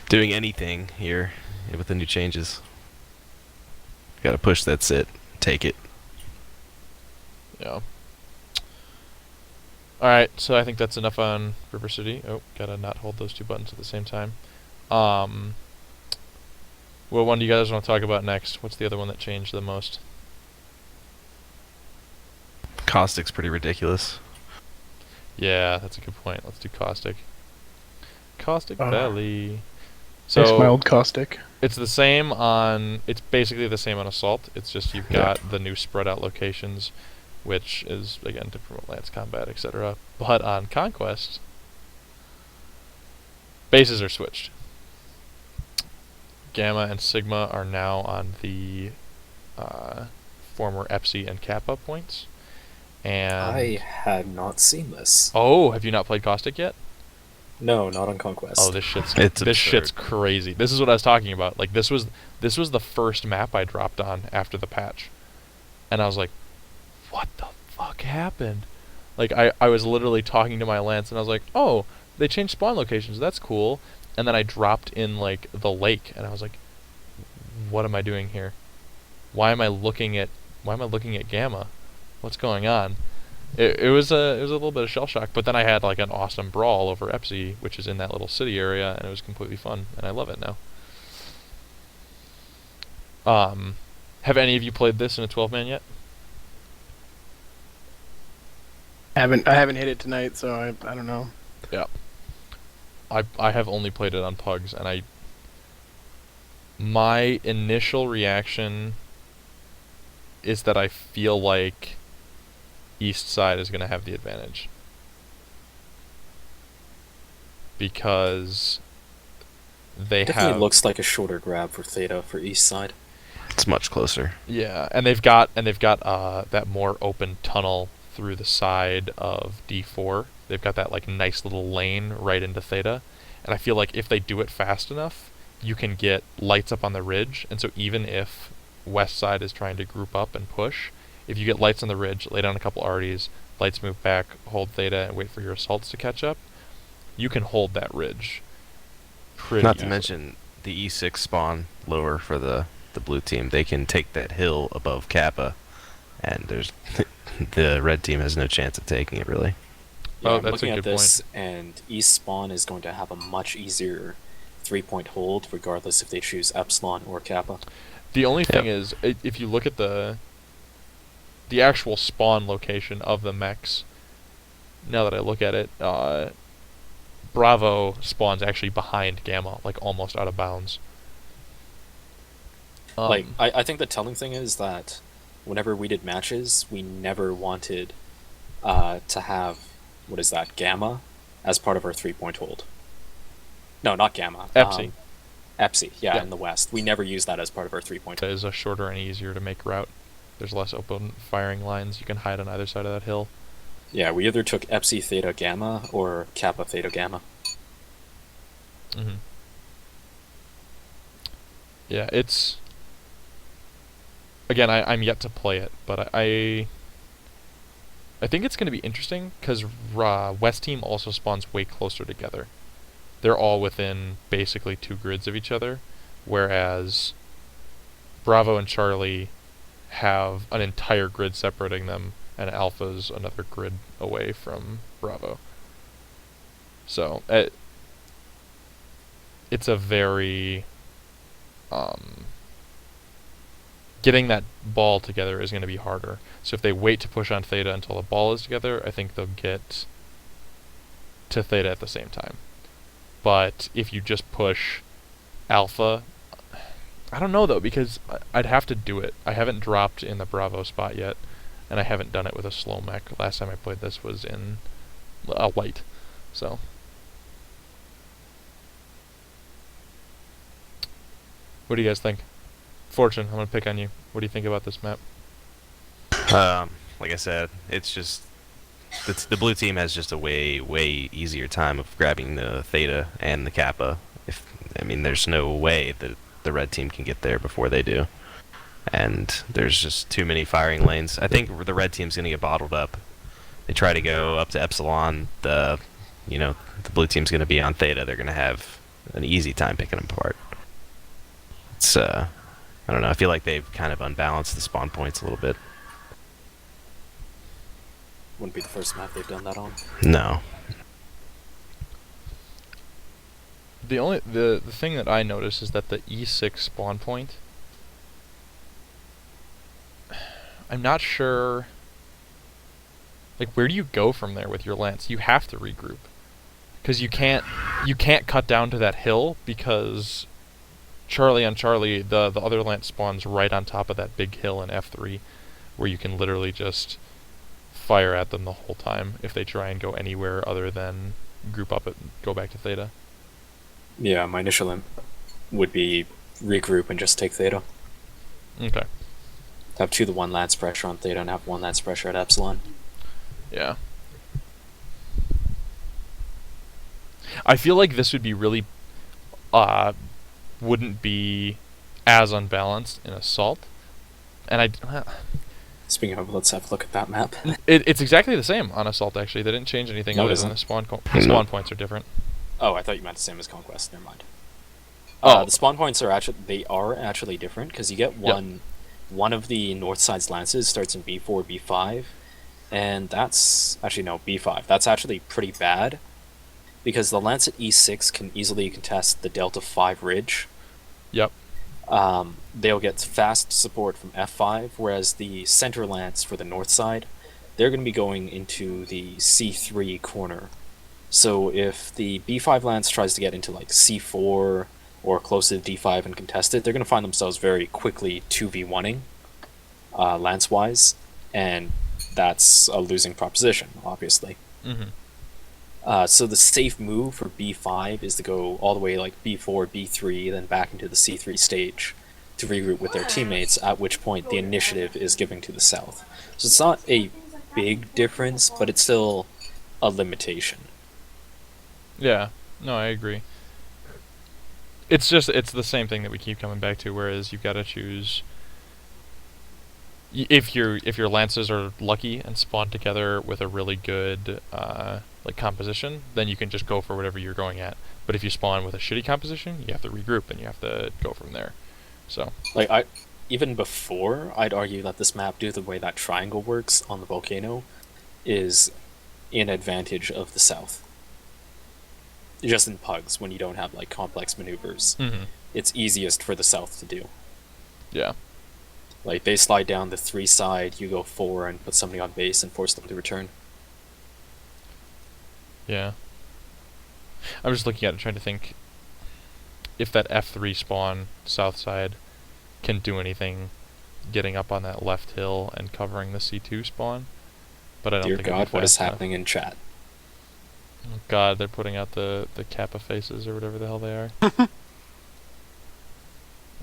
doing anything here with the new changes. Got to push that sit, take it. Yeah. Alright, so I think that's enough on River City. Oh, gotta not hold those two buttons at the same time. What one do you guys want to talk about next? What's the other one that changed the most? Caustic's pretty ridiculous. Yeah, that's a good point. Let's do Caustic. Caustic Uh, Valley. It's my So old caustic. it's the same on. It's basically the same on Assault. It's just you've got the new spread out locations, which is again to promote lance combat, etc. But on Conquest, bases are switched. Gamma and Sigma are now on the former Epsi and Kappa points. And I had not seen this. oh, have you not played Caustic yet? No, not on Conquest. Oh, this shit's It's this shit's absurd. crazy. This is what I was talking about. Like this was the first map I dropped on after the patch, and I was like, "What the fuck happened?" Like I was literally talking to my lance, and I was like, "Oh, they changed spawn locations. That's cool." And then I dropped in like the lake, and I was like, "What am I doing here? Why am I looking at Gamma? What's going on?" It was a little bit of shell shock, but then I had like an awesome brawl over Epsi, which is in that little city area, and it was completely fun, and I love it now. Have any of you played this in a 12-man yet? I haven't hit it tonight, so I don't know. I have only played it on Pugs, and my initial reaction is that I feel like East Side is going to have the advantage. Because they Definitely have... looks like a shorter grab for Theta for East Side. It's much closer. Yeah, and they've got that more open tunnel through the side of D4. They've got that like nice little lane right into Theta, and I feel like if they do it fast enough, you can get lights up on the ridge, and so even if West Side is trying to group up and push, if you get lights on the ridge, lay down a couple arties, lights move back, hold Theta, and wait for your assaults to catch up, you can hold that ridge pretty Not to easily. mention the E6 spawn lower for the blue team. They can take that hill above Kappa, and there's the red team has no chance of taking it, really. Yeah, Oh, I'm that's looking a at good this, and East Spawn is going to have a much easier 3-point hold, regardless if they choose Epsilon or Kappa. The only thing is, if you look at the actual spawn location of the mechs, now that I look at it, Bravo spawns actually behind Gamma, like almost out of bounds. I think the telling thing is that whenever we did matches, we never wanted to have, what is that, Gamma as part of our 3-point hold. No, not Gamma. Epsi. Epsi, Yeah. in the West. We never used that as part of our 3-point It hold. is a shorter and easier to make route. There's less open firing lines. You can hide on either side of that hill. Yeah, we either took Epsi Theta Gamma or Kappa Theta Gamma. Mm-hmm. Yeah, it's... Again, I'm yet to play it, but I think it's going to be interesting, because West Team also spawns way closer together. They're all within basically 2 grids of each other, whereas Bravo and Charlie have an entire grid separating them, and Alpha's another grid away from Bravo. So, it's a very... getting that ball together is going to be harder. So if they wait to push on Theta until the ball is together, I think they'll get to Theta at the same time. But if you just push Alpha, I don't know though, because I'd have to do it. I haven't dropped in the Bravo spot yet, and I haven't done it with a slow mech. Last time I played this was in a light. So what do you guys think? Fortune, I'm gonna pick on you. What do you think about this map? Like I said, it's just the blue team has just a way easier time of grabbing the Theta and the Kappa. There's no way that the red team can get there before they do, and there's just too many firing lanes. I think the red team's gonna get bottled up. They try to go up to Epsilon. The blue team's gonna be on Theta. They're gonna have an easy time picking them apart. It's I don't know. I feel like they've kind of unbalanced the spawn points a little bit. Wouldn't be the first map they've done that on. No. The thing that I notice is that the E6 spawn point, I'm not sure, like, where do you go from there with your lance? You have to regroup, because you can't cut down to that hill, because Charlie on Charlie, the other lance spawns right on top of that big hill in F3, where you can literally just fire at them the whole time if they try and go anywhere other than group up and go back to Theta. Yeah, my initial imp would be regroup and just take Theta. Okay. Have 2-to-1 lance pressure on Theta and have 1 lance pressure at Epsilon. Yeah. I feel like this would be really wouldn't be as unbalanced in Assault. And Speaking of, let's have a look at that map. it's exactly the same on Assault, actually. They didn't change anything No, it other than isn't. the spawn points are different. Oh, I thought you meant the same as Conquest. Never mind. Oh. The spawn points are actually different, because you get one of the north side's lances starts in B4, B5, and that's actually no B5. That's actually pretty bad, because the lance at E6 can easily contest the Delta 5 ridge. Yep. They'll get fast support from F5, whereas the center lance for the north side, they're going to be going into the C3 corner. So if the B5 lance tries to get into like C4 or close to D5 and contest it, they're going to find themselves very quickly 2v1ing lance-wise, and that's a losing proposition, obviously. Mm-hmm. So the safe move for B5 is to go all the way like B4, B3, then back into the C3 stage to regroup with their teammates, at which point the initiative is given to the south. So it's not a big difference, but it's still a limitation. Yeah, no, I agree. It's the same thing that we keep coming back to, whereas you've got to choose. If your lances are lucky and spawn together with a really good like composition, then you can just go for whatever you're going at. But if you spawn with a shitty composition, you have to regroup and you have to go from there. So Like even before, I'd argue that this map, due to the way that triangle works on the volcano, is an advantage of the south. Just in pugs, when you don't have like complex maneuvers, it's easiest for the south to do. yeah. Like they slide down the 3 side, you go 4 and put somebody on base and force them to return. Yeah. I'm just looking at it, trying to think if that F3 spawn south side can do anything getting up on that left hill and covering the C2 spawn. But I don't Dear think it'll be God, what is fast enough. happening in chat? Oh God, they're putting out the Kappa faces or whatever the hell they are.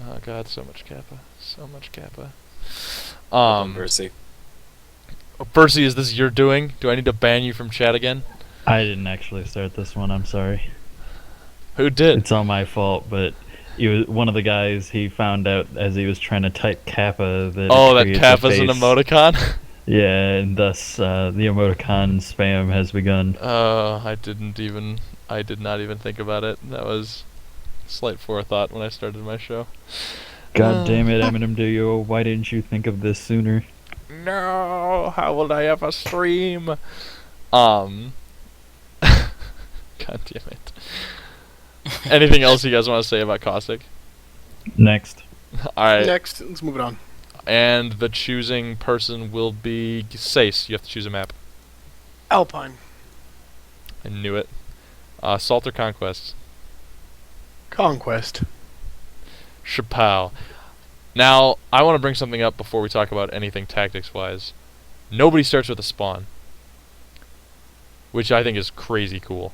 Oh God, so much Kappa. So much Kappa. Mercy. Percy, is this your doing? Do I need to ban you from chat again? I didn't actually start this one. I'm sorry. Who did? It's all my fault, but one of the guys, he found out as he was trying to type Kappa that Oh, it that creates a Kappa's an face. emoticon? Yeah, and thus the emoticon spam has begun. Oh, I did not even think about it. That was slight forethought when I started my show. God damn it, Eminem Duo, why didn't you think of this sooner? No, how will I ever stream? God damn it. Anything else you guys want to say about Caustic? Next. Alright, Next, let's move it on. and the choosing person will be Sace. You have to choose a map. Alpine. I knew it. Salt or Conquest? Conquest. Chappelle. Now, I want to bring something up before we talk about anything tactics-wise. Nobody starts with a spawn, which I think is crazy cool.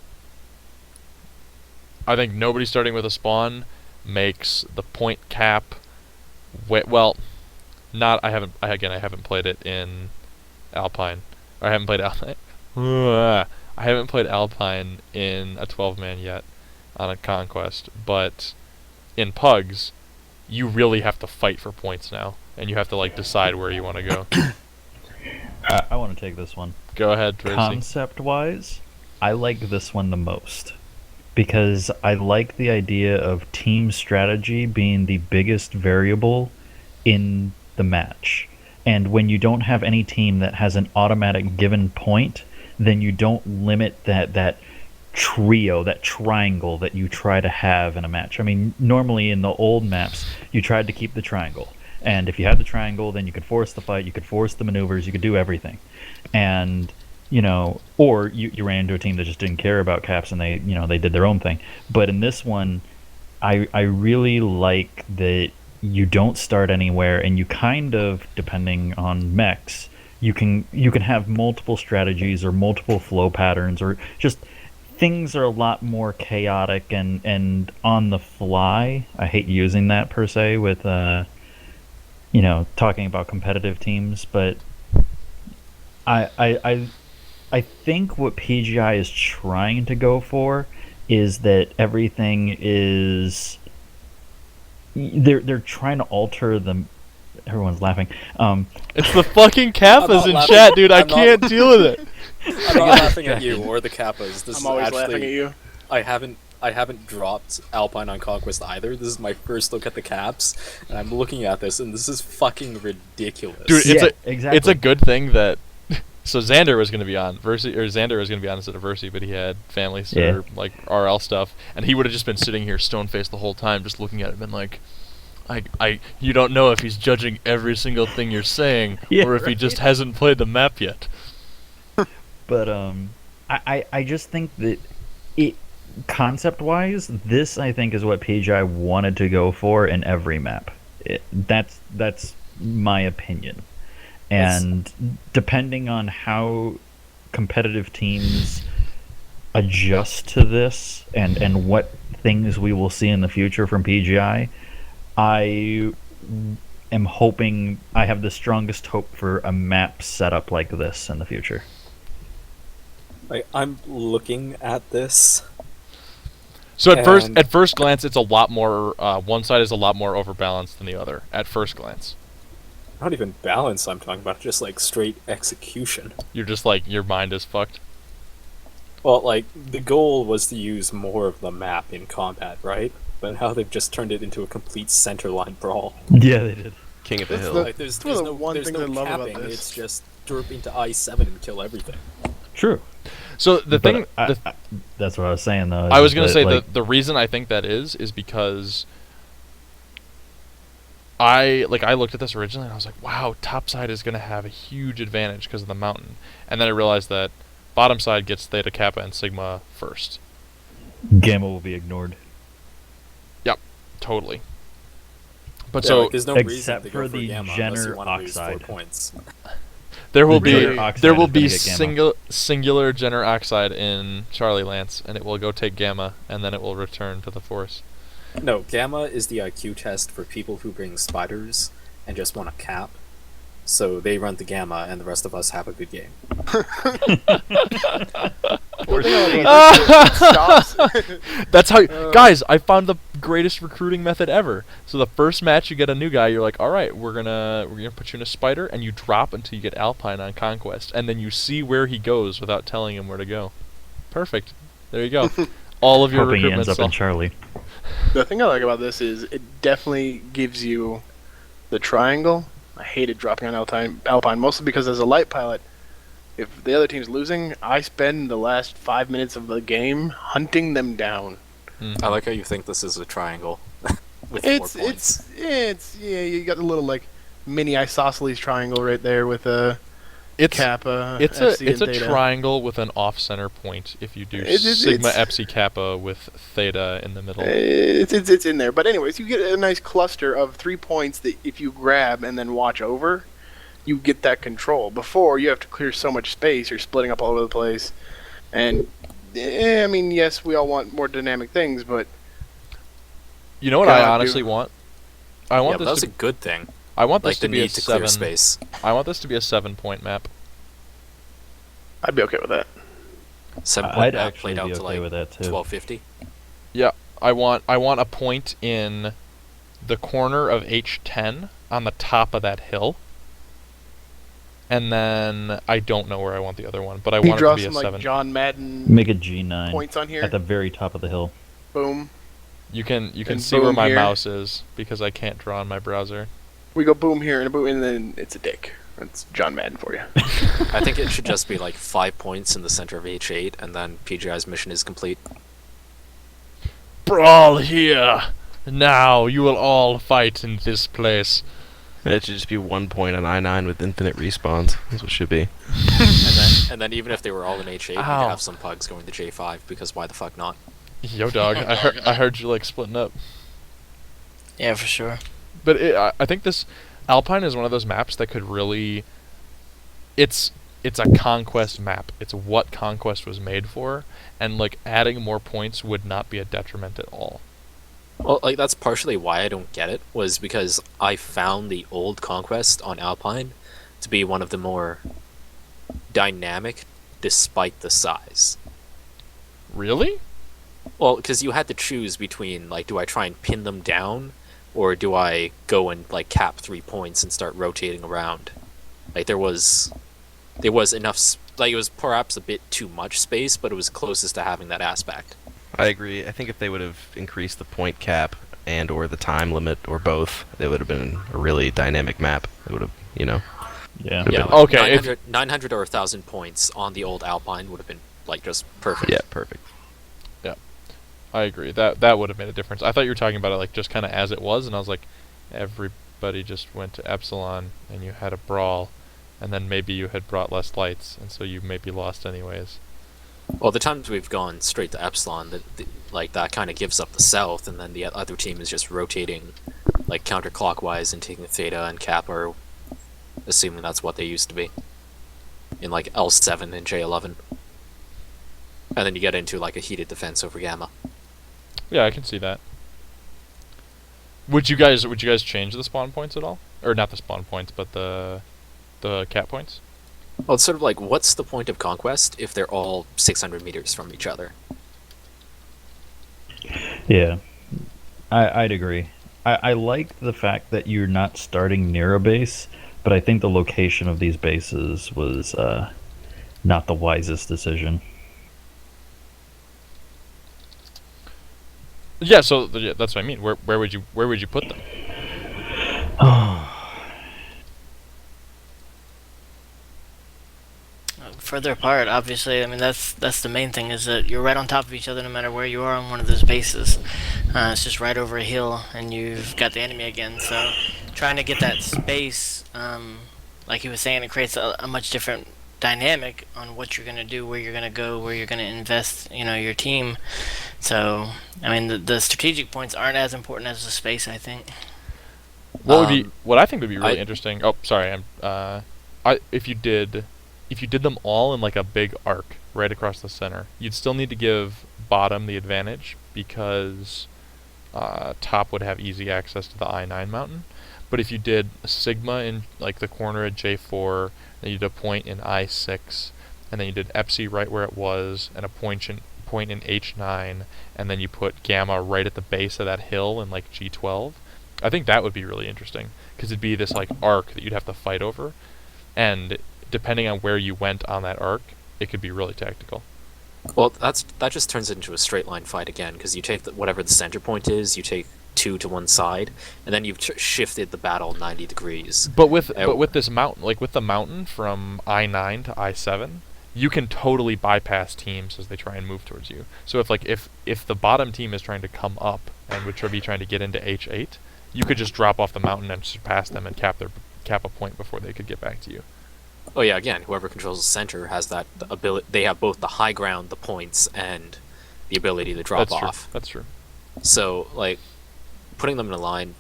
I think nobody starting with a spawn makes the point cap. Well, not. I haven't played it in Alpine. Or I haven't played Alpine. I haven't played Alpine in a 12-man yet on a Conquest, but in Pugs, you really have to fight for points now, and you have to like decide where you want to go. I want to take this one. Go ahead, Tracy. Concept-wise, I like this one the most. Because I like the idea of team strategy being the biggest variable in the match. And when you don't have any team that has an automatic given point, then you don't limit that trio, that triangle that you try to have in a match. I mean, normally in the old maps, you tried to keep the triangle. And if you had the triangle, then you could force the fight, you could force the maneuvers, you could do everything. And or you ran into a team that just didn't care about caps and they did their own thing. But in this one, I really like that you don't start anywhere, and you kind of, depending on mechs, you can have multiple strategies or multiple flow patterns, or just things are a lot more chaotic and on the fly. I hate using that per se with talking about competitive teams, but I think what PGI is trying to go for is that everything is they're trying to alter the. Everyone's laughing. It's the fucking Kappas I'm in not chat, dude. I I'm not- can't deal with it. I'm not laughing at you or the Kappas. This I'm is always actually, laughing at you. I haven't dropped Alpine on Conquest either. This is my first look at the caps, and I'm looking at this, and this is fucking ridiculous. Dude, Yeah, exactly. It's a good thing that. So Xander was going to be on Xander was going to be on instead of Versi, but he had family Yeah. or like RL stuff, and he would have just been sitting here stone faced the whole time, just looking at it, and been like, you don't know if he's judging every single thing you're saying, Yeah, or if he just hasn't played the map yet. But I just think that concept-wise, this I think is what PGI wanted to go for in every map. That's my opinion. And depending on how competitive teams adjust to this and what things we will see in the future from PGI, I am hoping I have the strongest hope for a map setup like this in the future. I'm looking at this. So at And- first glance, it's a lot more. One side is a lot more overbalanced than the other. At first glance, Not even balance. I'm talking about just like straight execution. you're just like your mind is fucked. Well, like the goal was to use more of the map in combat, right? But now they've just turned it into a complete centerline brawl. Yeah, they did. King of the That's Hill. the- Like there's one of the no, one there's things no I love about capping. this. It's just drop into I7 and kill everything. True. So the But thing, that's what I was saying though. I is was gonna that, say like, the reason I think that is because I looked at this originally and I was like, wow, top side is gonna have a huge advantage because of the mountain, and then I realized that bottom side gets Theta, Kappa, and Sigma first. Gamma will be ignored. Totally. But Yeah, so like, there's no except reason to for go for the Gamma unless you Jenner want to lose 4 oxide. points. there will the be Jenner oxide there will is be gonna get Gamma. singular Jenner oxide in Charlie Lance, and it will go take Gamma, and then it will return to the Force. No, Gamma is the IQ test for people who bring spiders and just want to cap. So they run the Gamma, and the rest of us have a good game. Stops. That's how, guys. I found the greatest recruiting method ever. So the first match, you get a new guy. You're like, all right, we're gonna put you in a spider, and you drop until you get Alpine on Conquest, and then you see where he goes without telling him where to go. Perfect. There you go. All of your Hoping he recruitment ends up in stuff. Charlie. The thing I like about this is it definitely gives you the triangle. I hated dropping on Alpine, mostly because as a light pilot, if the other team's losing, I spend the last 5 minutes of the game hunting them down. I like how you think this is a triangle with It's 4 points. yeah, you got the little like mini isosceles triangle right there with a It's Kappa. it's FC, a and Theta. triangle with an off-center point. If you do It's- Sigma, it's- Epsi, Kappa with Theta in the middle. It's in there, but anyways, you get a nice cluster of 3 points that if you grab and then watch over, you get that control. Before you have to clear so much space, you're splitting up all over the place, and I mean, yes, we all want more dynamic things, but You know what God, I honestly dude. want? I Yeah, want but this that's to a good thing. I want Like this the to be a need to clear 7. space. I want this to be a 7-point map. I'd be okay with that. 7 I'd point map actually played out be to okay like with that too. 1250. I want a point in the corner of H10 on the top of that hill. And then I don't know where I want the other one, but I You want it draw to be a some like 7. John Madden Make a G9 points on here. at the very top of the hill. Boom. You can and see where boom my here. mouse is because I can't draw on my browser. We go boom here and a boom, and then it's a dick. That's John Madden for you. I think it should just be like 5 points in the center of H8, and then PGI's mission is complete. Brawl here! Now you will all fight in this place. It should just be 1 point on I9 with infinite respawns. That's what it should be. And then even if they were all in H8, you could Ow. have some pugs going to J5, because why the fuck not? Yo, dog, I heard you like splitting up. Yeah, for sure. But I think this Alpine is one of those maps that could really. It's a conquest map. It's what conquest was made for, and like adding more points would not be a detriment at all. Well, like that's partially why I don't get it, was because I found the old Conquest on Alpine to be one of the more dynamic despite the size. Really? Well, because you had to choose between, like, do I try and pin them down, or do I go and, like, cap 3 points and start rotating around? Like, there was enough, like, it was perhaps a bit too much space, but it was closest to having that aspect. I agree. I think if they would have increased the point cap and or the time limit or both, it would have been a really dynamic map. It would have, Yeah. Yeah, Okay, like if- 900 or 1,000 points on the old Alpine would have been, like, just perfect. yeah, perfect. I agree. That would have made a difference. I thought you were talking about it like just kind of as it was, and I was like, everybody just went to Epsilon, and you had a brawl, and then maybe you had brought less lights, and so you maybe lost anyways. Well, the times we've gone straight to Epsilon, like, that kind of gives up the south, and then the other team is just rotating, like, counterclockwise and taking Theta and Kappa, assuming that's what they used to be. In, like, L7 and J11. And then you get into, like, a heated defense over Gamma. Yeah, I can see that. Would you guys change the spawn points at all, or not the spawn points, but the cap points? Well, it's sort of like, what's the point of conquest if they're all 600 meters from each other? Yeah, I'd agree. I like the fact that you're not starting near a base, but I think the location of these bases was not the wisest decision. Yeah, so that's what I mean. Where would you put them? Further apart, obviously. I mean, that's the main thing, is that you're right on top of each other no matter where you are on one of those bases. It's just right over a hill, and you've got the enemy again. So, trying to get that space, like he was saying, it creates a much different dynamic on what you're going to do, where you're going to go, where you're going to invest, your team. So, I mean, the strategic points aren't as important as the space, I think. What I think would be really interesting. Oh, sorry. If you did them all in like a big arc right across the center, you'd still need to give bottom the advantage because top would have easy access to the I-9 mountain. But if you did a Sigma in like the corner at J4, then you did a point in I6, and then you did Epsi right where it was, and a point in H9, and then you put Gamma right at the base of that hill in like G12, I think that would be really interesting, because it'd be this like arc that you'd have to fight over, and depending on where you went on that arc, it could be really tactical. Well, that just turns into a straight line fight again, because you take whatever the center point is, you take 2 to one side, and then you've shifted the battle 90 degrees. But with this mountain, like with the mountain from I9 to I7, you can totally bypass teams as they try and move towards you. So if the bottom team is trying to come up and would be trying to get into H8, you could just drop off the mountain and surpass them and cap a point before they could get back to you. Oh yeah, again, whoever controls the center has that ability. They have both the high ground, the points, and the ability to drop off. That's true. So, like, putting them in a line,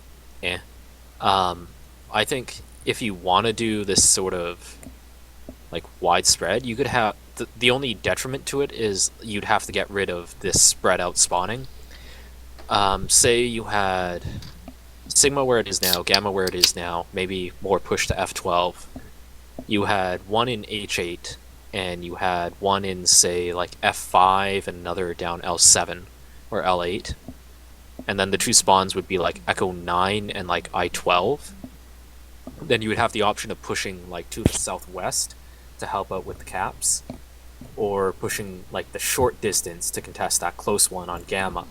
I think if you want to do this sort of, like, widespread, you could have... The only detriment to it is you'd have to get rid of this spread out spawning. Say you had Sigma where it is now, Gamma where it is now, maybe more push to F12. You had one in H8, and you had one in, say, like F5 and another down L7 or L8. And then the two spawns would be like Echo 9 and like I12. Then you would have the option of pushing like to the southwest to help out with the caps, or pushing like the short distance to contest that close one on Gamma.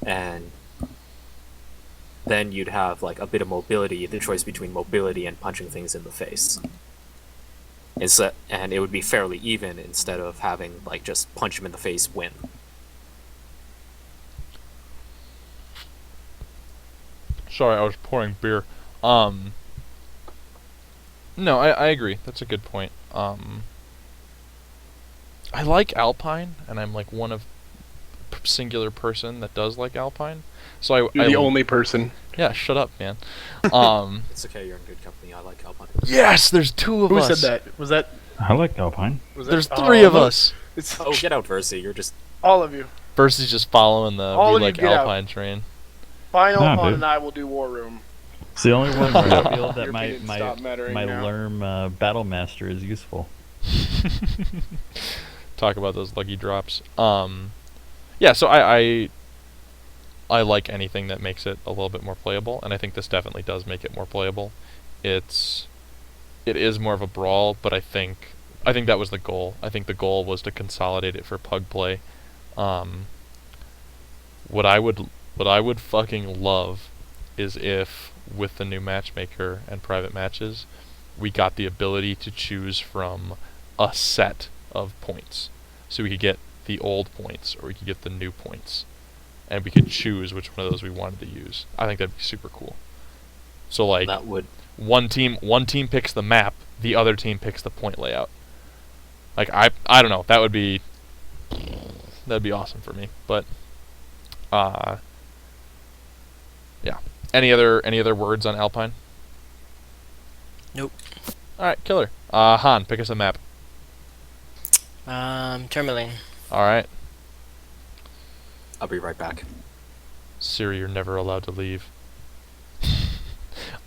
And then you'd have like a bit of mobility, the choice between mobility and punching things in the face. And it would be fairly even instead of having like just punch him in the face, win. Sorry, I was pouring beer. No, I agree. That's a good point. I like Alpine, and I'm like one of singular person that does like Alpine. So You're the only person. Yeah, shut up, man. It's okay, you're in good company. I like Alpine. Yes, there's 2 of Who us. said that? Was that? I like Alpine. Was that There's 3 of us. It's Oh, get out, Versi. You're just... all of you. Versus just following the All we of you like get out. Alpine train. Final Nah, Pond dude. and I will do War Room. It's the only one where I feel that Your my opinions stop mattering now. Lerm Battle Master is useful. Talk about those lucky drops. Yeah, so I like anything that makes it a little bit more playable, and I think this definitely does make it more playable. It is more of a brawl, but I think that was the goal. I think the goal was to consolidate it for pug play. What I would fucking love is if, with the new matchmaker and private matches, we got the ability to choose from a set of points. So we could get the old points, or we could get the new points. And we could choose which one of those we wanted to use. I think that'd be super cool. So like, That would... one team picks the map, the other team picks the point layout. Like I don't know, that'd be awesome for me. But yeah. Any other words on Alpine? Nope. Alright, killer. Han, pick us a map. Tourmaline. Alright. I'll be right back. Siri, you're never allowed to leave.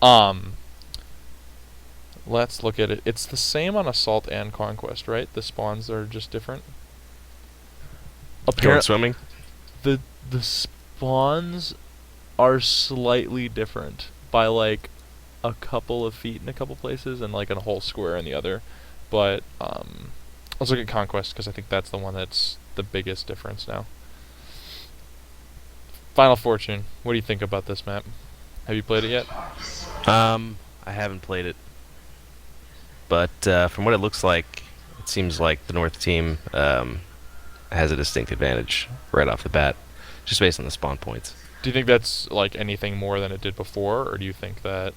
Um, let's look at it. It's the same on Assault and Conquest, right? The spawns are just different. Going Apparently, swimming. the spawns are slightly different by like a couple of feet in a couple places and like a whole square in the other. But let's look at Conquest because I think that's the one that's the biggest difference now. Final Fortune, what do you think about this map? Have you played it yet? I haven't played it, but from what it looks like, it seems like the North team has a distinct advantage right off the bat, just based on the spawn points. Do you think that's like anything more than it did before, or do you think that...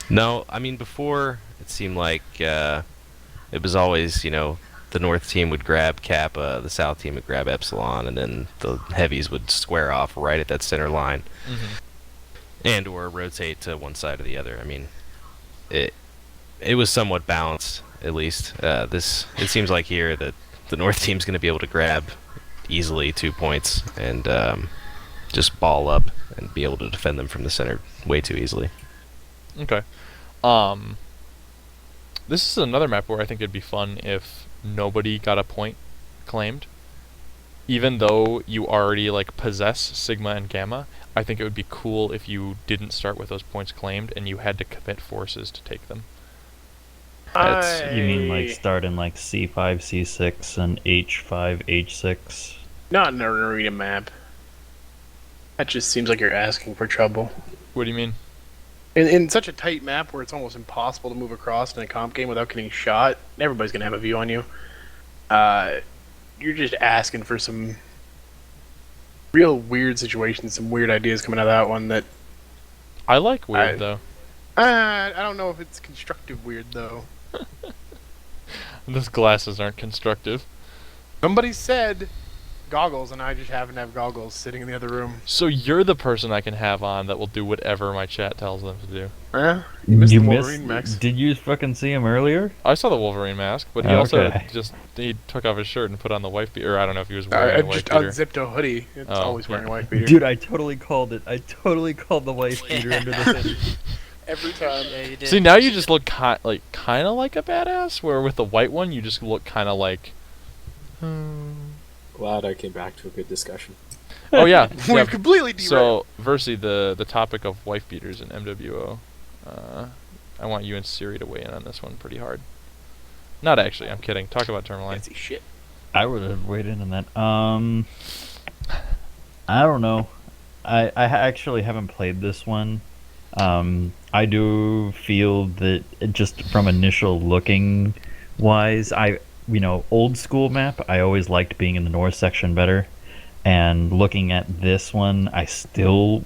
No, I mean before it seemed like it was always, the North team would grab Kappa, the South team would grab Epsilon, and then the heavies would square off right at that center line, and or rotate to one side or the other. I mean, it was somewhat balanced at least. It seems like here that the North team's going to be able to grab easily 2 points and just ball up and be able to defend them from the center way too easily. Okay. This is another map where I think it'd be fun if nobody got a point claimed. Even though you already like possess Sigma and Gamma, I think it would be cool if you didn't start with those points claimed and you had to commit forces to take them. You mean like start in like C5, C6, and H5, H6? Not in an arena map. That just seems like you're asking for trouble. What do you mean? In such a tight map where it's almost impossible to move across in a comp game without getting shot, everybody's going to have a view on you. You're just asking for some real weird situations, some weird ideas coming out of that one that... I like weird, though. I don't know if it's constructive weird, though. Those glasses aren't constructive. Somebody said goggles, and I just happen to have goggles sitting in the other room. So you're the person I can have on that will do whatever my chat tells them to do. You missed the Wolverine Max. Did you fucking see him earlier? I saw the Wolverine mask, but he also he took off his shirt and put on the wife beater. I don't know if he was wearing I a wife just beater. unzipped a hoodie. It's always wearing a wife beater. Dude, I totally called it. I totally called the wife beater under the hoodie. Every time. Yeah, you did. See, now you just look kind of like a badass, where with the white one you just look kind of like... Glad I came back to a good discussion. Oh yeah. We've completely derailed. So, Versi, the topic of wife beaters in MWO, I want you and Siri to weigh in on this one pretty hard. Not actually, I'm kidding. Talk about Tourmaline. Fancy shit. I would have weighed in on that. I don't know. I actually haven't played this one. I do feel that just from initial looking wise, old school map, I always liked being in the north section better. And looking at this one, I still,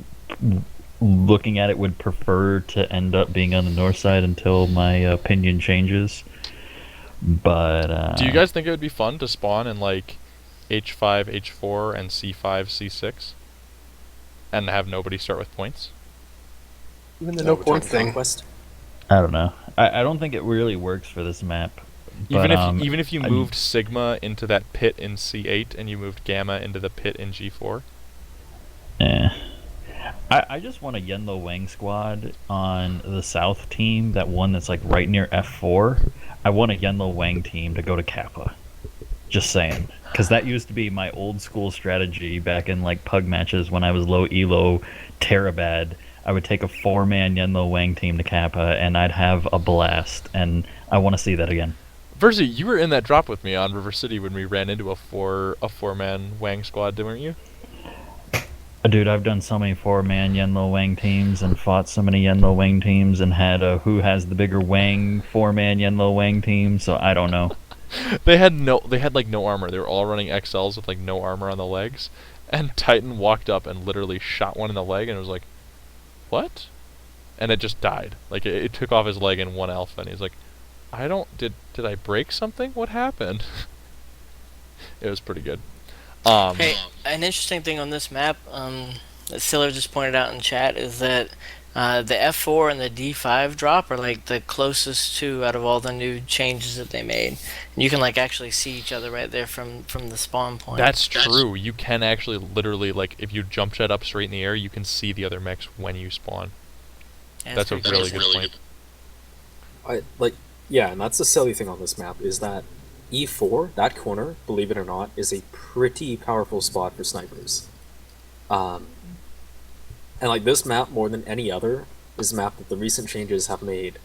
looking at it, would prefer to end up being on the north side until my opinion changes. But do you guys think it would be fun to spawn in like H5, H4, and C5, C6, and have nobody start with points? Even the no point thing. Conquest? I don't know. I don't think it really works for this map. But, Even if you moved Sigma into that pit in C8 and you moved Gamma into the pit in G4? I just want a Yenlo Wang squad on the south team, that one that's like right near F4. I want a Yenlo Wang team to go to Kappa. Just saying. Because that used to be my old school strategy back in like pug matches when I was low elo Terabad. I would take a 4-man Yenlo Wang team to Kappa and I'd have a blast, and I want to see that again. Versi, you were in that drop with me on River City when we ran into a four-man Wang squad, weren't you? Dude, I've done so many 4-man Yenlo Wang teams and fought so many Yenlo Wang teams and had a who has the bigger Wang 4-man Yenlo Wang team, so I don't know. They had no armor. They were all running XLs with like no armor on the legs, and Titan walked up and literally shot one in the leg, and it was like, what? And it just died. Like it took off his leg in one alpha, and he's like, did I break something? What happened? It was pretty good. Hey, an interesting thing on this map, that Siller just pointed out in chat, is that The F4 and the D5 drop are like the closest to out of all the new changes that they made. And you can like actually see each other right there from the spawn point. That's true. You can actually literally, like, if you jump jet up straight in the air, you can see the other mechs when you spawn. Yeah, That's a pretty really cool. good point. And that's the silly thing on this map is that E4, that corner, believe it or not, is a pretty powerful spot for snipers. And like this map, more than any other, is a map that the recent changes have made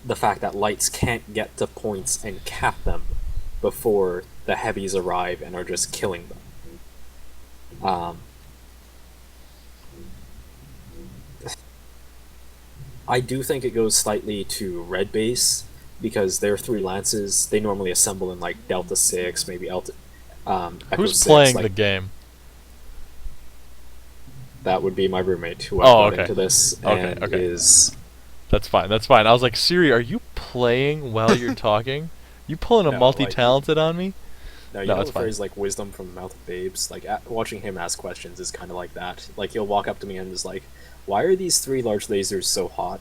the fact that lights can't get to points and cap them before the heavies arrive and are just killing them. I do think it goes slightly to red base because their 3 lances, they normally assemble in like Delta 6, maybe Echo Who's 6, playing like, the game? That would be my roommate who I Oh, brought okay. into this Okay, and okay. is... That's fine. That's fine. I was like, Siri, are you playing while you're talking? You pulling a No, multi-talented on me? No, you No, know it's the fine. phrase like wisdom from the mouth of babes? Like watching him ask questions is kind of like that. Like he'll walk up to me and is like, "Why are these 3 large lasers so hot?"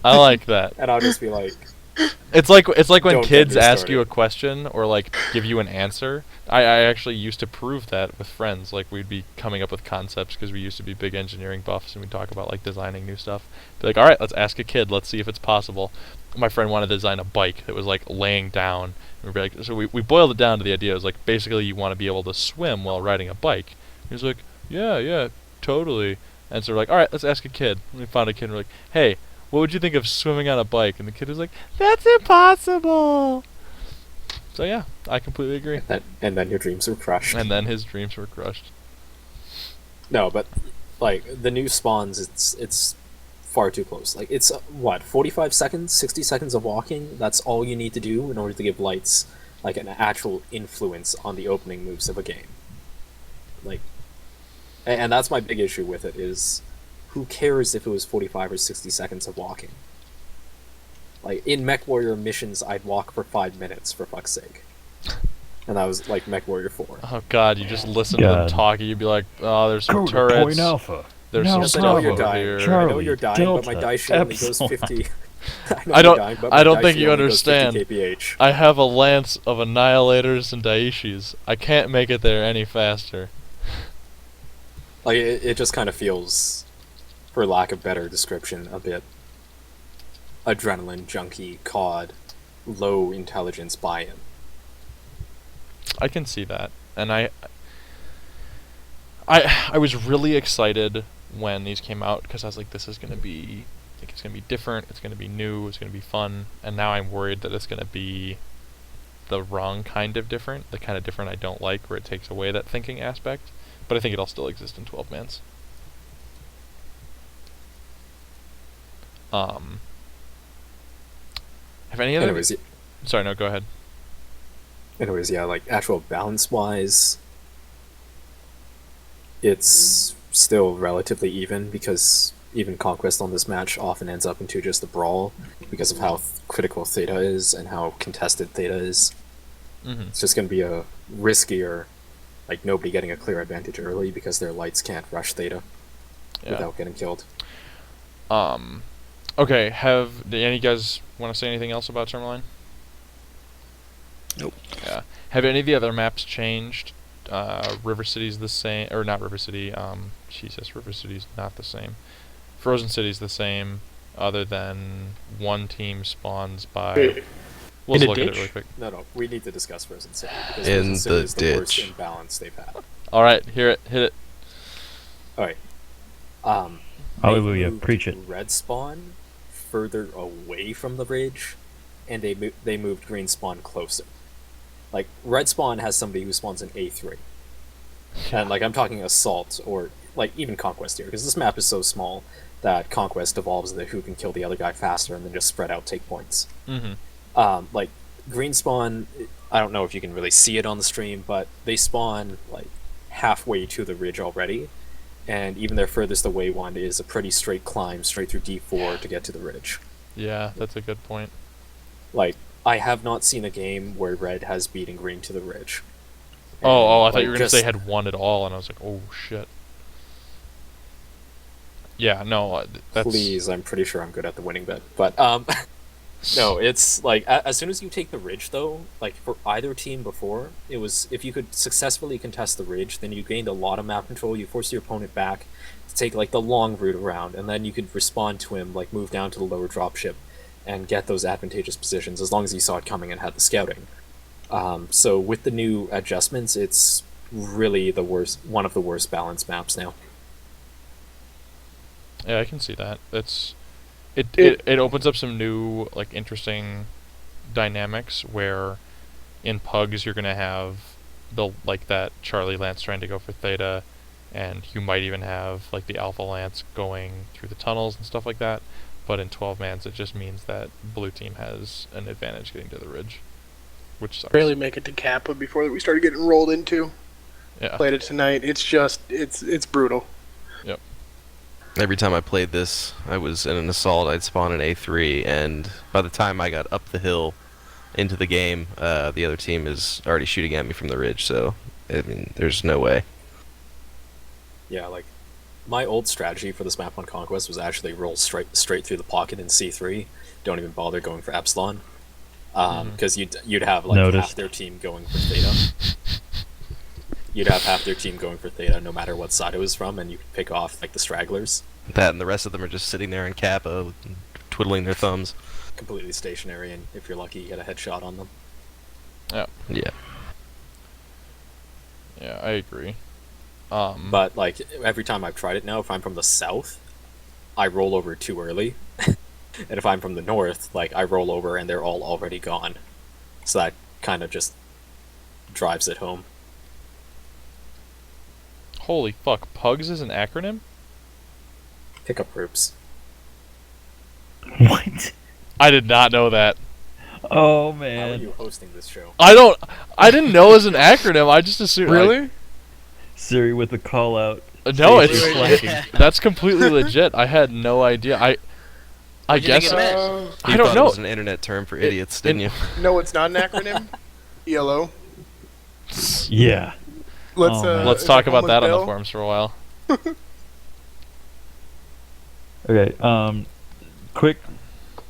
I like that. And I'll just be like, It's like when Don't get kids me ask started. you a question or like give you an answer. I actually used to prove that with friends. Like we'd be coming up with concepts because we used to be big engineering buffs and we'd talk about like designing new stuff. Be like, all right, let's ask a kid. Let's see if it's possible. My friend wanted to design a bike that was like laying down. And we'd be like, so we boiled it down to the idea. It was like basically you want to be able to swim while riding a bike. He was like, yeah, totally. And so we're like, all right, let's ask a kid. And we found a kid and we're like, hey, what would you think of swimming on a bike? And the kid was like, that's impossible. So yeah, I completely agree. and then your dreams were crushed. And then his dreams were crushed. No, but like the new spawns, it's far too close. Like it's what 45 seconds, 60 seconds of walking. That's all you need to do in order to give lights like an actual influence on the opening moves of a game. Like, and that's my big issue with it is, who cares if it was 45 or 60 seconds of walking? Like in MechWarrior missions, I'd walk for 5 minutes for fuck's sake. And that was like MechWarrior 4. Oh god, you just listen to them God. talking, you'd be like, oh, there's some Cobra turrets. Point Alpha. There's Now some Yes, I stuff know you're over dying. here. I know Charlie, you're dying, but my Delta, die shield only goes Epsilon. 50. I don't- you're dying, but I my don't die think you shield only goes 50 understand. kph. I have a lance of annihilators and daishis. I can't make it there any faster. Like it just kind of feels, for lack of better description, a bit adrenaline junkie COD, low intelligence buy-in. I can see that, and I was really excited when these came out because I was like, this is gonna be, I think it's gonna be different, it's gonna be new, it's gonna be fun, and now I'm worried that it's gonna be the wrong kind of different, the kind of different I don't like, where it takes away that thinking aspect. But I think it'll still exist in 12-mans. Have any other? Sorry, no, go ahead. Anyways, yeah, like actual balance-wise, it's still relatively even because even Conquest on this match often ends up into just a brawl because of how critical Theta is and how contested Theta is. Mm-hmm. It's just going to be a riskier, like nobody getting a clear advantage early because their lights can't rush Theta without getting killed. Okay, do any of you guys want to say anything else about Tourmaline? Nope. Yeah. Have any of the other maps changed? River City's the same, or not River City, Jesus, River City's not the same. Frozen City's the same, other than one team spawns by... We'll In just a look at it ditch? really quick. No, we need to discuss Frozen City because In Frozen City the is the worst ditch. imbalance they've had. Alright, hit it. Alright. Hallelujah, They moved preach it. Red Spawn further away from the ridge, and they moved Green Spawn closer. Like, Red Spawn has somebody who spawns in A3. And, like, I'm talking Assault, or, like, even Conquest here, because this map is so small that Conquest evolves into who can kill the other guy faster and then just spread out, take points. Mm-hmm. Like, Green Spawn, I don't know if you can really see it on the stream, but they spawn, like, halfway to the ridge already, and even their furthest away one is a pretty straight climb straight through D4 to get to the ridge. Yeah, that's a good point. Like, I have not seen a game where Red has beaten Green to the ridge. I And, thought you were going to just- say had won it all, and I was like, oh shit. Yeah, no, that's Please, I'm pretty sure I'm good at the winning bet. But no, it's like as soon as you take the ridge, though, like for either team before, it was if you could successfully contest the ridge, then you gained a lot of map control. You forced your opponent back to take like the long route around, and then you could respond to him, like move down to the lower dropship, and get those advantageous positions as long as you saw it coming and had the scouting. So with the new adjustments, it's really one of the worst balanced maps now. Yeah, I can see that. It opens up some new, like, interesting dynamics where in Pugs you're gonna have that Charlie Lance trying to go for Theta, and you might even have like the Alpha Lance going through the tunnels and stuff like that. But in 12 mans, it just means that blue team has an advantage getting to the ridge, which sucks. Barely make it to Kappa before we started getting rolled into. Yeah. Played it tonight. It's just it's brutal. Yep. Every time I played this, I was in an assault. I'd spawn an A3, and by the time I got up the hill into the game, the other team is already shooting at me from the ridge. So, I mean, there's no way. Yeah, like my old strategy for this map on Conquest was actually roll straight through the pocket in C3. Don't even bother going for Epsilon, because you'd have like half their team going for Theta. You'd have half their team going for Theta no matter what side it was from, and you could pick off like the stragglers. That and the rest of them are just sitting there in Kappa, twiddling their thumbs. Completely stationary, and if you're lucky, you get a headshot on them. Yeah. Yeah. Yeah, I agree. But like every time I've tried it now, if I'm from the south, I roll over too early, and if I'm from the north, like I roll over and they're all already gone. So that kind of just drives it home. Holy fuck, Pugs is an acronym? Pickup groups. What? I did not know that. Oh How are man. you hosting this show? I didn't know it was an acronym. I just assumed. Really? Siri with the call out. No, Stays it's slacking. that's completely legit. I had no idea. I What'd you think guess it meant? I You don't thought know. it was an internet term for idiots, didn't you? No, it's not an acronym. ELO. Yeah. Let's Oh, man. Let's is talk it about that on the Bill? forums for a while. Okay. Quick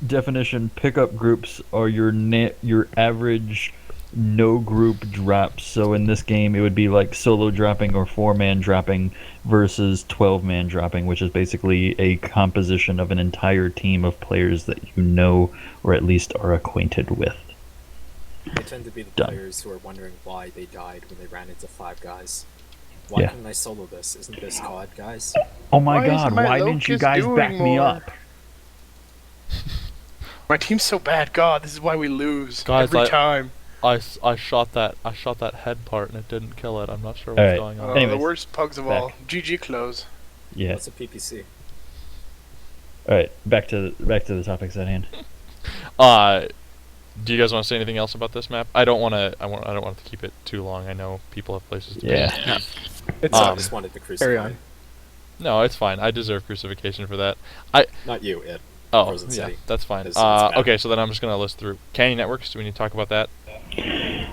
definition: pickup groups are your average no group drops. So in this game, it would be like solo dropping or 4-man dropping versus 12-man dropping, which is basically a composition of an entire team of players that you know or at least are acquainted with. They tend to be the Done. players who are wondering why they died when they ran into 5 guys. Why Yeah. couldn't I solo this? Isn't this COD, guys? Oh my Why god, isn't my why didn't you Locust guys doing back me more? up? My team's so bad. God, this is why we lose Guys, every time. I shot that head part and it didn't kill it. I'm not sure what's Alright. going on. The Anyways, worst pugs of back. all. GG close. Yeah. What's a PPC? Alright, back to the topics at hand. Do you guys want to say anything else about this map? I don't want to keep it too long. I know people have places to Yeah. be. It's I just wanted to crucify. carry on. No, it's fine. I deserve crucifixion for that. Not you, it. Oh, Frozen yeah, City. that's fine. It's bad. Okay, so then I'm just gonna list through Canyon Networks. Do we need to talk about that?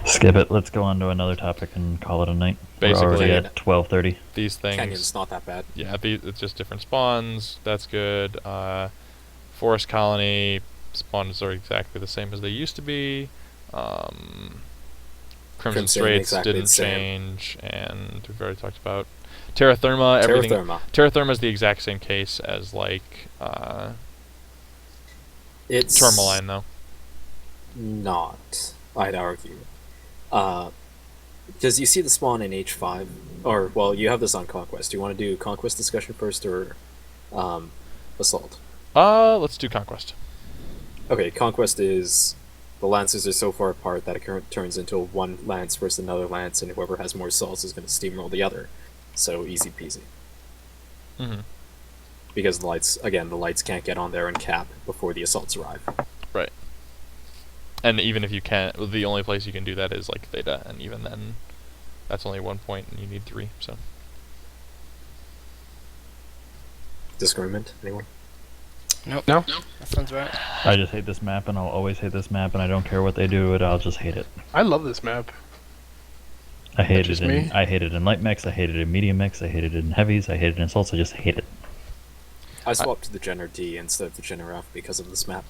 Skip it. Let's go on to another topic and call it a night. Basically- We're already at 12:30. These things. Canyon's not that bad. Yeah, it's just different spawns. That's good. Forest Colony spawns are exactly the same as they used to be. Crimson Crimson, Straits exactly didn't the same. change, and we've already talked about Terra Therma. Everything. Terra Therma. Terra Therma is the exact same case as like It's Tourmaline, though. not, I'd argue. Because you see the spawn in H5, or, well, you have this on Conquest. Do you want to do Conquest discussion first, or Assault? Let's do Conquest. Okay, Conquest is the lances are so far apart that it turns into one lance versus another lance, and whoever has more assaults is going to steamroll the other. So easy peasy. Mm-hmm. Because the lights can't get on there and cap before the assaults arrive. Right. And even if you can't, the only place you can do that is like Theta, and even then, that's only 1 point, and you need 3. So. Disagreement? Anyone? Nope. No? That sounds right. I just hate this map, and I'll always hate this map, and I don't care what they do. I'll just hate it. I love this map. I hate Just it. me? I hate it in light mechs. I hate it in medium mechs. I hate it in heavies. I hate it in assaults. I just hate it. I swapped to the Jenner D instead of the Jenner F because of this map.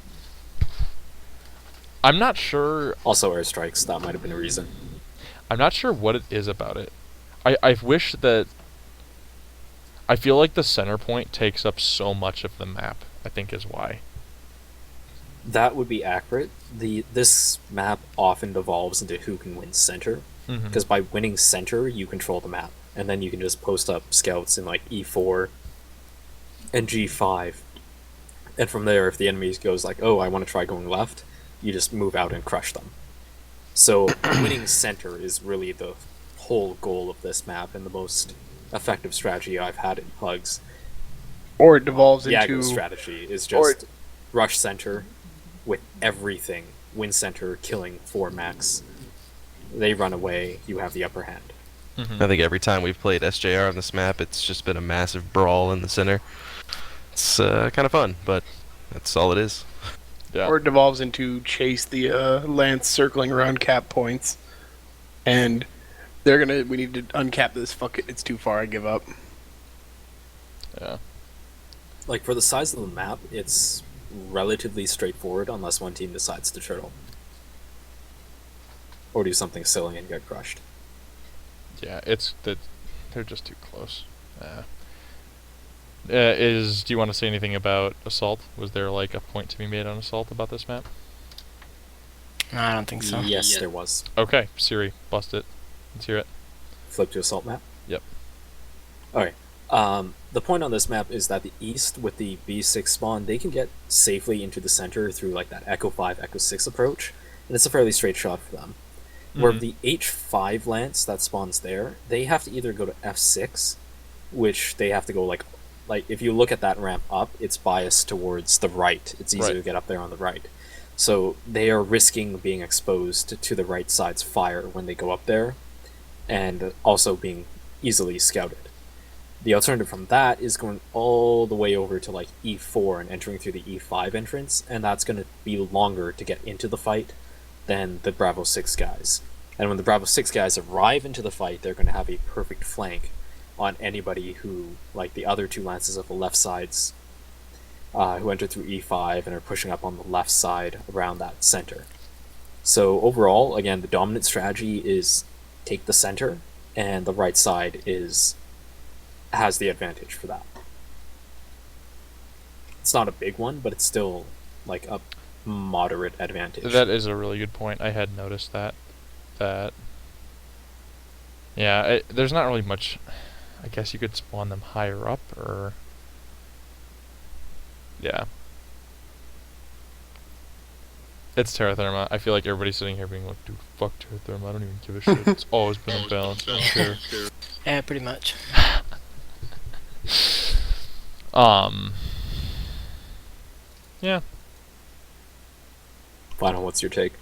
I'm not sure. Also airstrikes, that might have been a reason. I'm not sure what it is about it. I wish that. I feel like the center point takes up so much of the map, I think is why. That would be accurate. This map often devolves into who can win center, because by winning center, you control the map, and then you can just post up scouts in like E4 and G5, and from there, if the enemy goes like, oh, I want to try going left, you just move out and crush them. So winning center is really the whole goal of this map, and the most effective strategy I've had in Pugs. Or it devolves The into aggro strategy is just rush center with everything. Win center, killing 4 max. They run away, you have the upper hand. I think every time we've played SJR on this map, it's just been a massive brawl in the center. It's kind of fun, but that's all it is. Yeah. or it devolves into chase the lance circling around cap points, and we need to uncap this. Fuck it, it's too far. I give up. Yeah. Like, for the size of the map, it's relatively straightforward unless one team decides to turtle. Or do something silly and get crushed. Yeah, they're just too close. Do you want to say anything about Assault? Was there like a point to be made on Assault about this map? No, I don't think so. Yes, there was. Okay, Siri, bust it. Let's hear it. Flip to assault map? Yep. Alright. The point on this map is that the East, with the B6 spawn, they can get safely into the center through like that Echo 5, Echo 6 approach, and it's a fairly straight shot for them. Where the H5 Lance that spawns there, they have to either go to F6, which they have to go like if you look at that ramp up, it's biased towards the right. It's easier to get up there on the right. So they are risking being exposed to the right side's fire when they go up there, and also being easily scouted. The alternative from that is going all the way over to like E4 and entering through the E5 entrance, and that's going to be longer to get into the fight than the Bravo 6 guys. And when the Bravo 6 guys arrive into the fight, they're going to have a perfect flank on anybody who, like the other two lances of the left sides, who enter through E5 and are pushing up on the left side around that center. So overall, again, the dominant strategy is take the center, and the right side has the advantage for that. It's not a big one, but it's still like a moderate advantage. That is a really good point. I had noticed that. Yeah, there's not really much. I guess you could spawn them higher up, or yeah. It's Terra Therma. I feel like everybody's sitting here being like, dude, fuck Terra Therma. I don't even give a shit. It's always been unbalanced. I don't care. Yeah, pretty much. Yeah. Final, what's your take?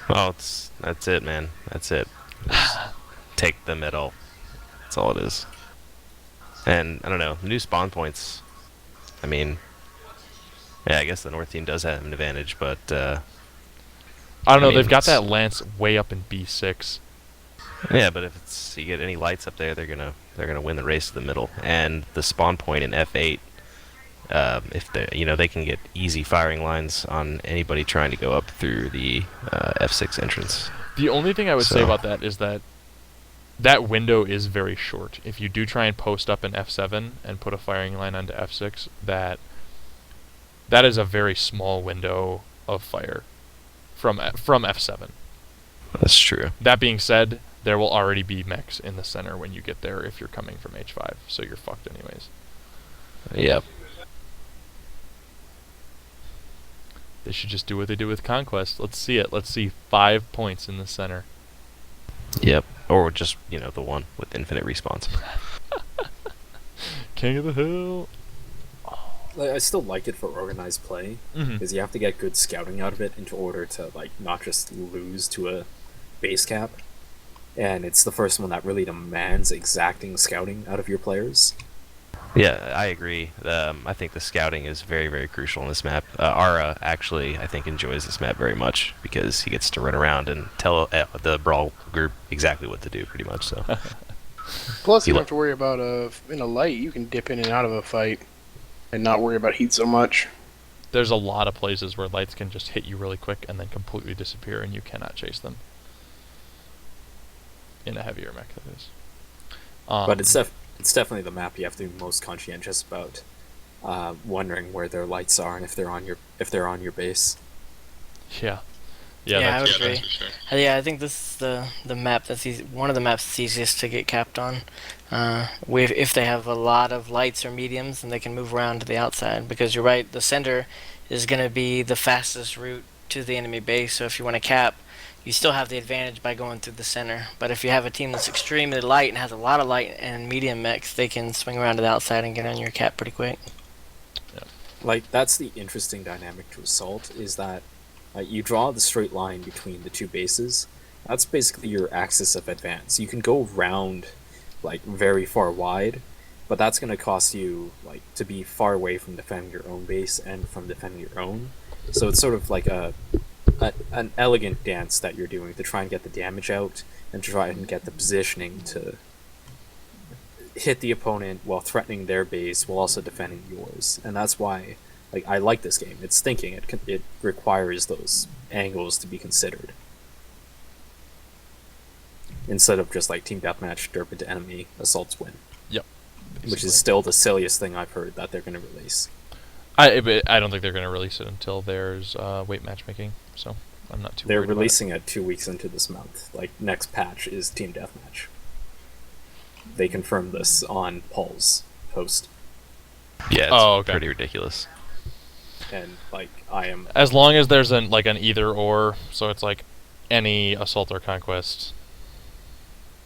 Oh, that's it, man. That's it. Just take the middle. That's all it is. And I don't know, new spawn points. I mean, yeah, I guess the North team does have an advantage, but I don't know. mean, They've got that lance way up in B6. yeah, but if you get any lights up there, they're gonna win the race to the middle. And the spawn point in F8, if they can get easy firing lines on anybody trying to go up through the F6 entrance. The only thing I would say So- about that is that window is very short. If you do try and post up in F7 and put a firing line onto F6, that is a very small window of fire from F7. That's true. That being said, there will already be mechs in the center when you get there if you're coming from H5, so you're fucked anyways. Yep. They should just do what they do with Conquest. Let's see it. Let's see 5 points in the center. Yep. Or just, the one with infinite respawns. King of the Hill. I still like it for organized play, because you have to get good scouting out of it in order to not just lose to a base cap. And it's the first one that really demands exacting scouting out of your players. Yeah, I agree. I think the scouting is very, very crucial in this map. Ara actually, I think, enjoys this map very much because he gets to run around and tell the Brawl group exactly what to do, pretty much. So. Plus, you don't have to worry about in a light. You can dip in and out of a fight and not worry about heat so much. There's a lot of places where lights can just hit you really quick and then completely disappear, and you cannot chase them. In a heavier mech, that is. But it's definitely the map you have to be most conscientious about, wondering where their lights are and if they're on your base. Yeah. Yeah, I that's would agree. Yeah, I think this is the map that's one of the maps that's easiest to get capped on. If they have a lot of lights or mediums, then they can move around to the outside. Because you're right, the center is going to be the fastest route to the enemy base. So if you want to cap, you still have the advantage by going through the center. But if you have a team that's extremely light and has a lot of light and medium mechs, they can swing around to the outside and get on your cap pretty quick. Like, that's the interesting dynamic to Assault, is that you draw the straight line between the two bases. That's basically your axis of advance. You can go round, like, very far wide, but that's going to cost you, like, to be far away from defending your own base and from defending your own. So it's sort of like an elegant dance that you're doing to try and get the damage out and try and get the positioning to hit the opponent while threatening their base while also defending yours. And that's why, like, I like this game. It's thinking. It requires those angles to be considered instead of just like team deathmatch, derp into enemy, assaults win. Yep. Which is still the silliest thing I've heard that they're going to release. I don't think they're going to release it until there's weight matchmaking, so I'm not too They're worried about releasing it 2 weeks into this month. Like, next patch is team deathmatch. They confirmed this on Paul's post. Yeah, it's pretty ridiculous. And, like, I am... As long as there's an either or, so it's like any assault or conquest.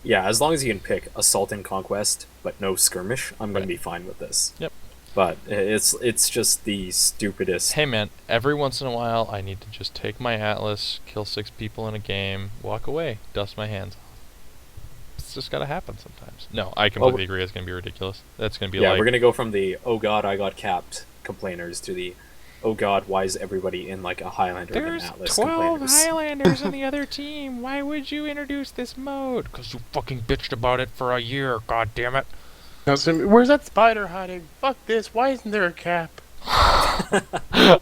Yeah, as long as you can pick assault and conquest, but no skirmish, I'm going to be fine with this. Yep. But it's just the stupidest... Hey man, every once in a while I need to just take my Atlas, kill 6 people in a game, walk away, dust my hands off. It's just gotta happen sometimes. No, I completely agree, it's gonna be ridiculous. That's gonna be yeah, like... we're gonna go from the, oh god, I got capped complainers to the, oh god, why is everybody in like a Highlander and an Atlas complainers? There's 12 Highlanders in the other team, why would you introduce this mode? Because you fucking bitched about it for a year, god damn it. Where's that spider hiding? Fuck this, why isn't there a cap?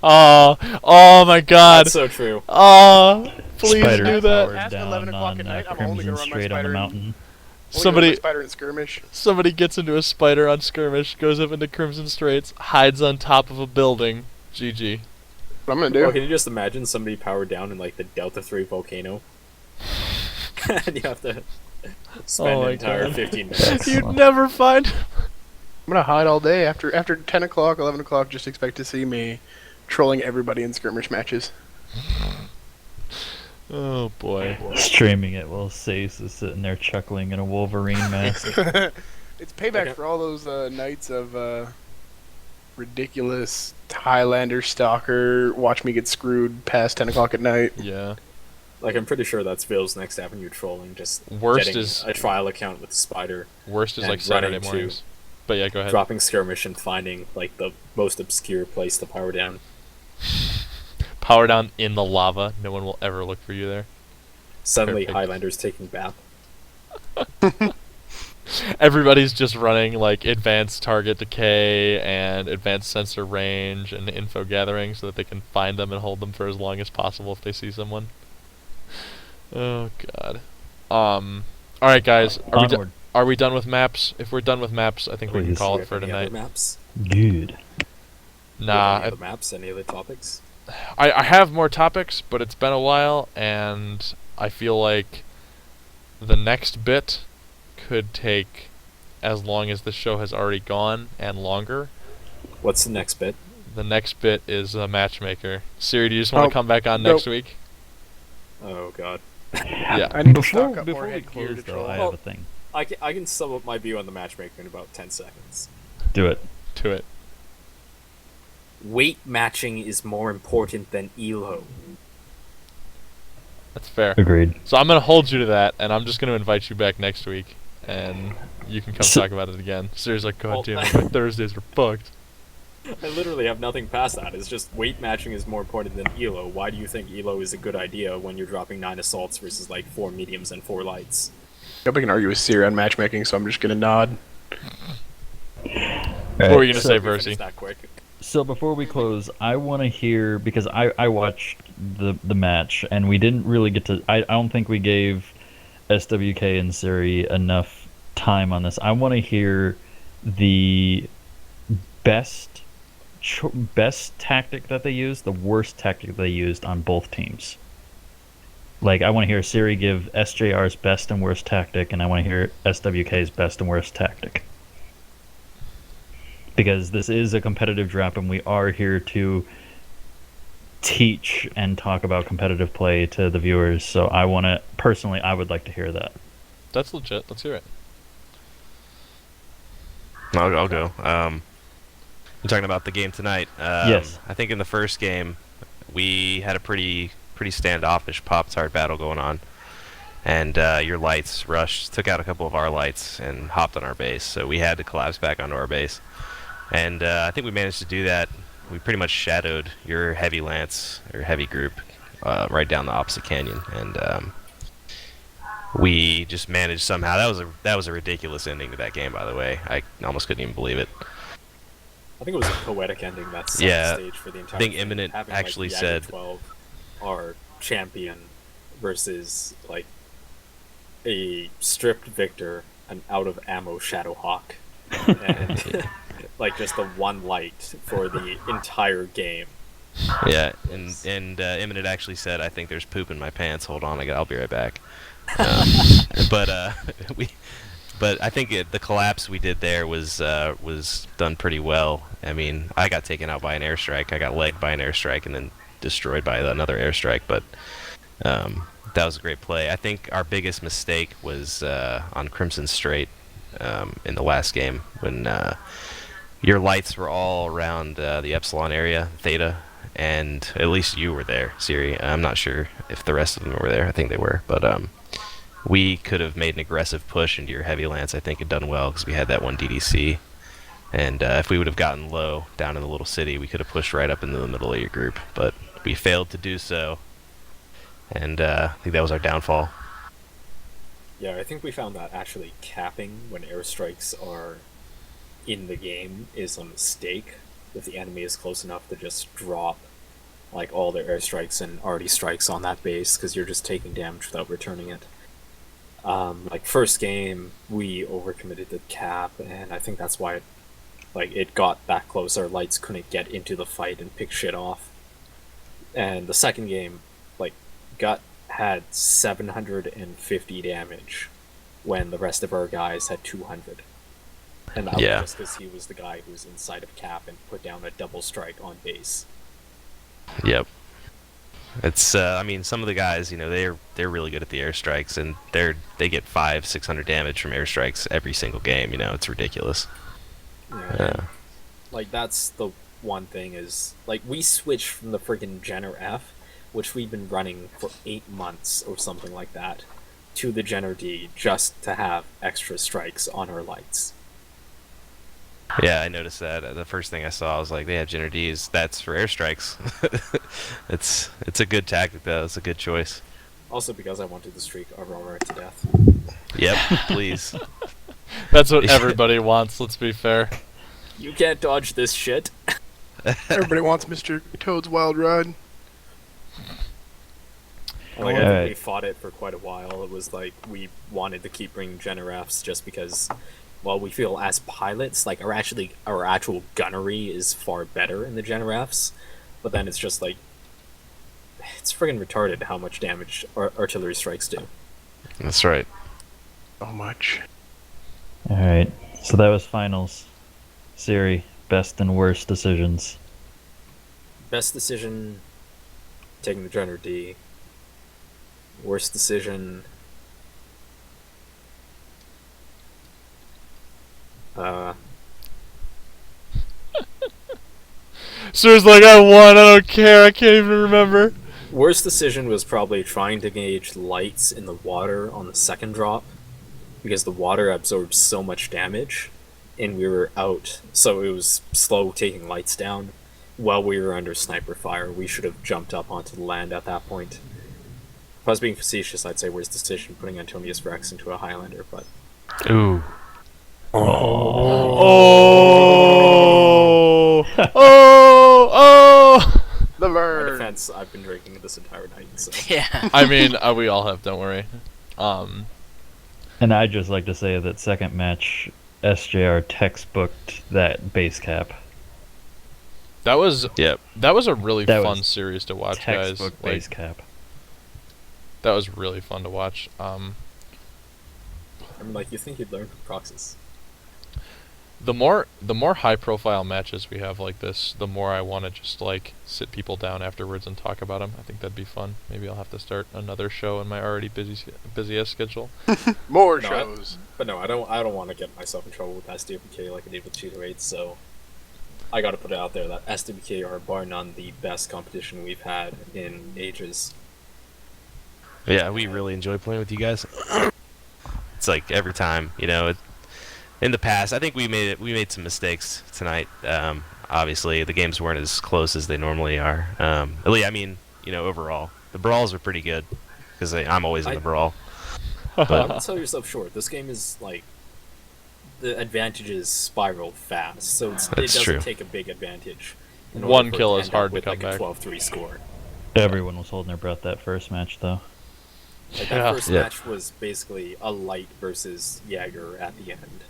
Oh my god. That's so true. Please Spider do that. Past down 11 o'clock on at night, I'm only Crimson gonna run my Strait on the spider mountain. Spider in skirmish. Somebody gets into a spider on skirmish, goes up into Crimson Straits, hides on top of a building. GG. What I'm gonna do? Well, can you just imagine somebody powered down in like the Delta 3 volcano? And you have to spend an entire 15 minutes. You'd never find... I'm gonna hide all day. After 10 o'clock, 11 o'clock, just expect to see me trolling everybody in skirmish matches. Oh boy. Streaming it while Sace is sitting there chuckling in a Wolverine mask. It's payback for all those nights of ridiculous Highlander stalker, watch me get screwed past 10 o'clock at night. Yeah. Like, I'm pretty sure that's Phil's next avenue trolling, just Worst getting is- a trial account with Spider, Worst is And like Saturday running to- mornings. But yeah, go ahead. dropping skirmish and finding like the most obscure place to power down. Power down in the lava. No one will ever look for you there. Suddenly Perfect. Highlanders taking bath. Everybody's just running like advanced target decay and advanced sensor range and info gathering so that they can find them and hold them for as long as possible if they see someone. Oh god. Alright guys, Onward. are we done with maps? If we're done with maps, I think we can Please. call Do it we for have any other tonight. maps? Good. Nah, Any other maps? Any other topics? I have more topics, but it's been a while, and I feel like the next bit could take as long as the show has already gone and longer. What's the next bit? The next bit is a matchmaker. Siri, do you just want Oh, to come back on nope. next week? Oh god. Yeah. I need to Before, stock up more before we headgear close, to though, troll. I have a thing. I can sum up my view on the matchmaker in about 10 seconds. Do it. To it. Weight matching is more important than ELO. That's fair. Agreed. So I'm going to hold you to that, and I'm just going to invite you back next week, and you can come So- talk about it again. Siri's like, God Well, damn it, my Thursdays are fucked. I literally have nothing past that. It's just weight matching is more important than ELO. Why do you think ELO is a good idea when you're dropping 9 assaults versus like 4 mediums and 4 lights? Nobody can argue with Siri on matchmaking, so I'm just gonna nod. What were you going to say, We finished Versi? that quick. So before we close, I want to hear, because I watched the match and we didn't really get to. I don't think we gave SWK and Siri enough time on this. I want to hear the best best tactic that they used, the worst tactic they used on both teams. Like, I want to hear Siri give SJR's best and worst tactic, and I want to hear SWK's best and worst tactic. Because this is a competitive drop, and we are here to teach and talk about competitive play to the viewers. So I want to, personally, I would like to hear that. That's legit. Let's hear it. I'll go. You're talking about the game tonight. Yes. I think in the first game, we had a pretty standoffish Pop-Tart battle going on. And your lights rushed, took out a couple of our lights, and hopped on our base. So we had to collapse back onto our base. And I think we managed to do that. We pretty much shadowed your heavy lance, or heavy group, right down the opposite canyon. And we just managed somehow. That was a ridiculous ending to that game, by the way. I almost couldn't even believe it. I think it was a poetic ending that set Yeah, the stage for the entire I think thing. Imminent Having, actually like, said- 12 our champion versus like a stripped Victor, an out of ammo Shadowhawk, and like just the one light for the entire game. Yeah, and Imminent actually said, "I think there's poop in my pants. Hold on, I'll be right back." But but I think the collapse we did there was done pretty well. I mean, I got taken out by an airstrike. I got legged by an airstrike, and then destroyed by another airstrike. But that was a great play. I think our biggest mistake was on Crimson Strait in the last game when your lights were all around the Epsilon area, Theta, and at least you were there, Siri. I'm not sure if the rest of them were there. I think they were, but we could have made an aggressive push into your heavy lance. I think it done well because we had that one DDC, and if we would have gotten low down in the little city, we could have pushed right up into the middle of your group, but we failed to do so, and I think that was our downfall. Yeah, I think we found that actually capping when airstrikes are in the game is a mistake if the enemy is close enough to just drop like all their airstrikes and arty strikes on that base, because you're just taking damage without returning it. Like first game, we overcommitted the cap, and I think that's why it got that close. Our lights couldn't get into the fight and pick shit off. And the second game, Gut had 750 damage when the rest of our guys had 200. And that was just because he was the guy who was inside of cap and put down a double strike on base. Yep. It's I mean, some of the guys, they're really good at the airstrikes, and they get 500-600 damage from airstrikes every single game. It's ridiculous. Yeah. That's the one thing is, we switched from the friggin' Jenner F, which we've been running for 8 months or something like that, to the Jenner D just to have extra strikes on our lights. Yeah, I noticed that. The first thing I saw, I was like, they have Jenner Ds. That's for airstrikes. It's a good tactic, though. It's a good choice. Also because I wanted to streak Aurora to death. Yep, please. That's what everybody wants, let's be fair. You can't dodge this shit. Everybody wants Mr. Toad's Wild Ride. I Alright. think we fought it for quite a while. It was we wanted to keep bringing Jenner Fs just because, well, we feel as pilots, our actual gunnery is far better in the Jenner Fs, but then it's just it's friggin' retarded how much damage artillery strikes do. That's right. So much. Alright, so that was finals. Siri, best and worst decisions. Best decision, taking the Jenner D. Worst decision, Sir's like, I won, I don't care, I can't even remember. worst decision was probably trying to gauge lights in the water on the second drop, because the water absorbed so much damage, and we were out, so it was slow taking lights down while we were under sniper fire. We should have jumped up onto the land at that point. If I was being facetious, I'd say worst decision putting Antonius Rex into a Highlander, but Ooh. Oh! Oh! since I've been drinking this entire night. So. Yeah. I mean, we all have. Don't worry. And I'd just like to say that second match, SJR textbooked that base cap. That was Yep. that was a really That fun was series to watch, guys. Textbook Like, base cap. that was really fun to watch. I mean, like, you think you'd learn from Proxys. The more high profile matches we have like this, the more I want to just like sit people down afterwards and talk about them. I think that'd be fun. Maybe I'll have to start another show in my already busy ass schedule. More No, shows. But no, I don't want to get myself in trouble with SWK like I did with Cheater 8, so I gotta put it out there that SWK are bar none the best competition we've had in ages. Yeah, we really enjoy playing with you guys. It's like every time, you know. In the past, I think we made some mistakes tonight. Obviously, the games weren't as close as they normally are. At least, I mean, you know, overall, the brawls are pretty good because I'm always in the brawl. Don't sell yourself short. This game is like the advantages spiral fast, so it doesn't true. take a big advantage. in One order for it kill to is end hard up to with come like back. A 12-3 score. Everyone was holding their breath that first match, though. Like, Yeah. that first Yeah. match was basically a light versus Jaeger at the end.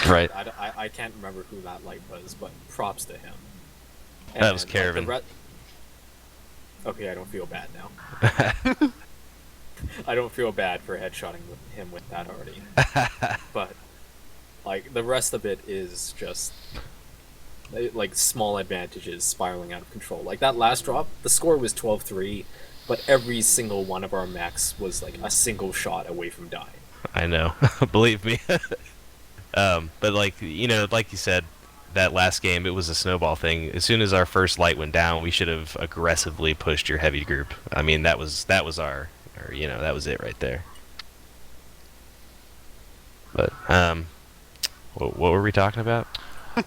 Right. I can't remember who that light was, but props to him. That was And, Caravan. Okay, I don't feel bad now. I don't feel bad for headshotting him with that already. But, like, the rest of it is just, like, small advantages spiraling out of control. Like, that last drop, the score was 12-3, but every single one of our mechs was, like, a single shot away from dying. I know. Believe me. But like, you know, like you said, that last game, it was a snowball thing. As soon as our first light went down, we should have aggressively pushed your heavy group. I mean, that was our you know, that was it right there. But what were we talking about?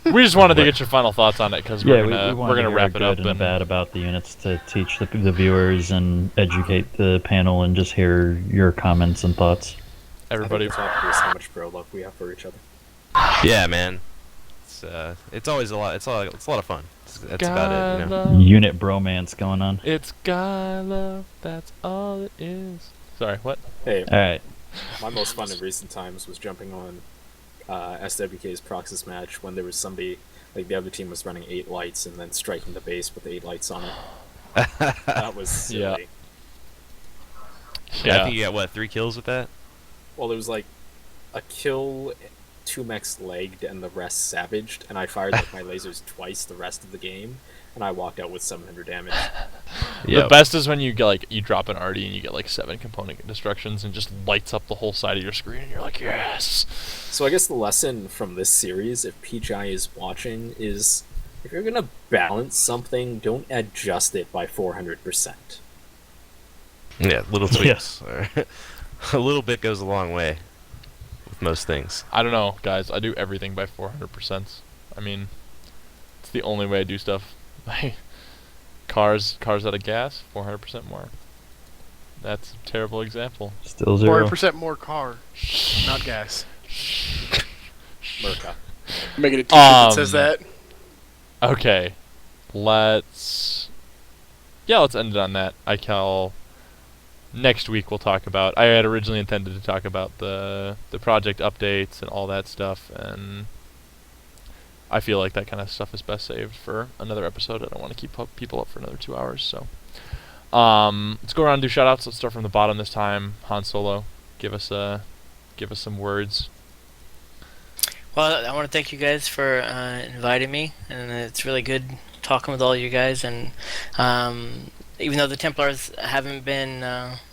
We just wanted to get your final thoughts on it because Yeah, we're wanted to gonna hear wrap it good up and bad about the units to teach the viewers and educate the panel and just hear your comments and thoughts. everybody. I think the topic is how much bro love we have for each other. Yeah, man. It's always a lot. It's a lot of fun. That's about it. You know. Love, Unit bromance going on. it's guy love. That's all it is. Sorry, what? Hey, All right. my most fun in recent times was jumping on SWK's Proxys match when there was somebody, like the other team was running 8 lights and then striking the base with 8 lights on it. That was silly. Yeah. Yeah, I think you got what, 3 kills with that? Well, it was like a kill, 2 mechs legged, and the rest savaged, and I fired like my lasers twice the rest of the game, and I walked out with 700 damage. The best is when you get like you drop an arty and you get like 7 component destructions and just lights up the whole side of your screen and you're like, yes. So I guess the lesson from this series, if PGI is watching, is if you're gonna balance something, don't adjust it by 400%. Yeah, little tweaks. A little bit goes a long way with most things. I don't know, guys. I do everything by 400%. I mean, it's the only way I do stuff. Cars out of gas, 400% more. That's a terrible example. Still 0. 400% more car, not gas. Merca. Make it a t-shirt that says Um, that. Okay, let's end it on that. Next week we'll talk about. I had originally intended to talk about the project updates and all that stuff, and I feel like that kind of stuff is best saved for another episode. I don't want to keep people up for another 2 hours. So, let's go around and do shoutouts. Let's start from the bottom this time. Han Solo, give us some words. Well, I want to thank you guys for inviting me, and it's really good talking with all you guys. And even though the Templars haven't been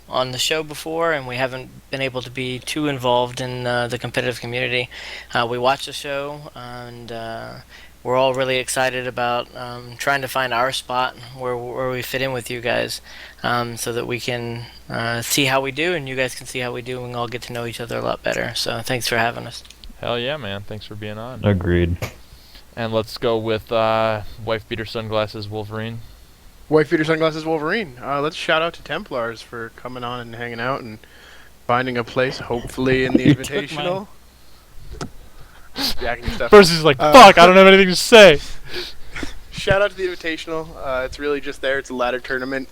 on the show before, and we haven't been able to be too involved in the competitive community, we watch the show, and we're all really excited about trying to find our spot where we fit in with you guys, so that we can see how we do, and you guys can see how we do, and all get to know each other a lot better. So thanks for having us. Hell yeah, man! Thanks for being on. Agreed. And let's go with wife beater sunglasses Wolverine. White Feeder Sunglasses Wolverine. Let's shout out to Templars for coming on and hanging out and finding a place, hopefully in the You took Invitational. Jacking your stuff. First he's like, "Fuck, I don't have anything to say." shout out to the Invitational. It's really just there. It's a ladder tournament,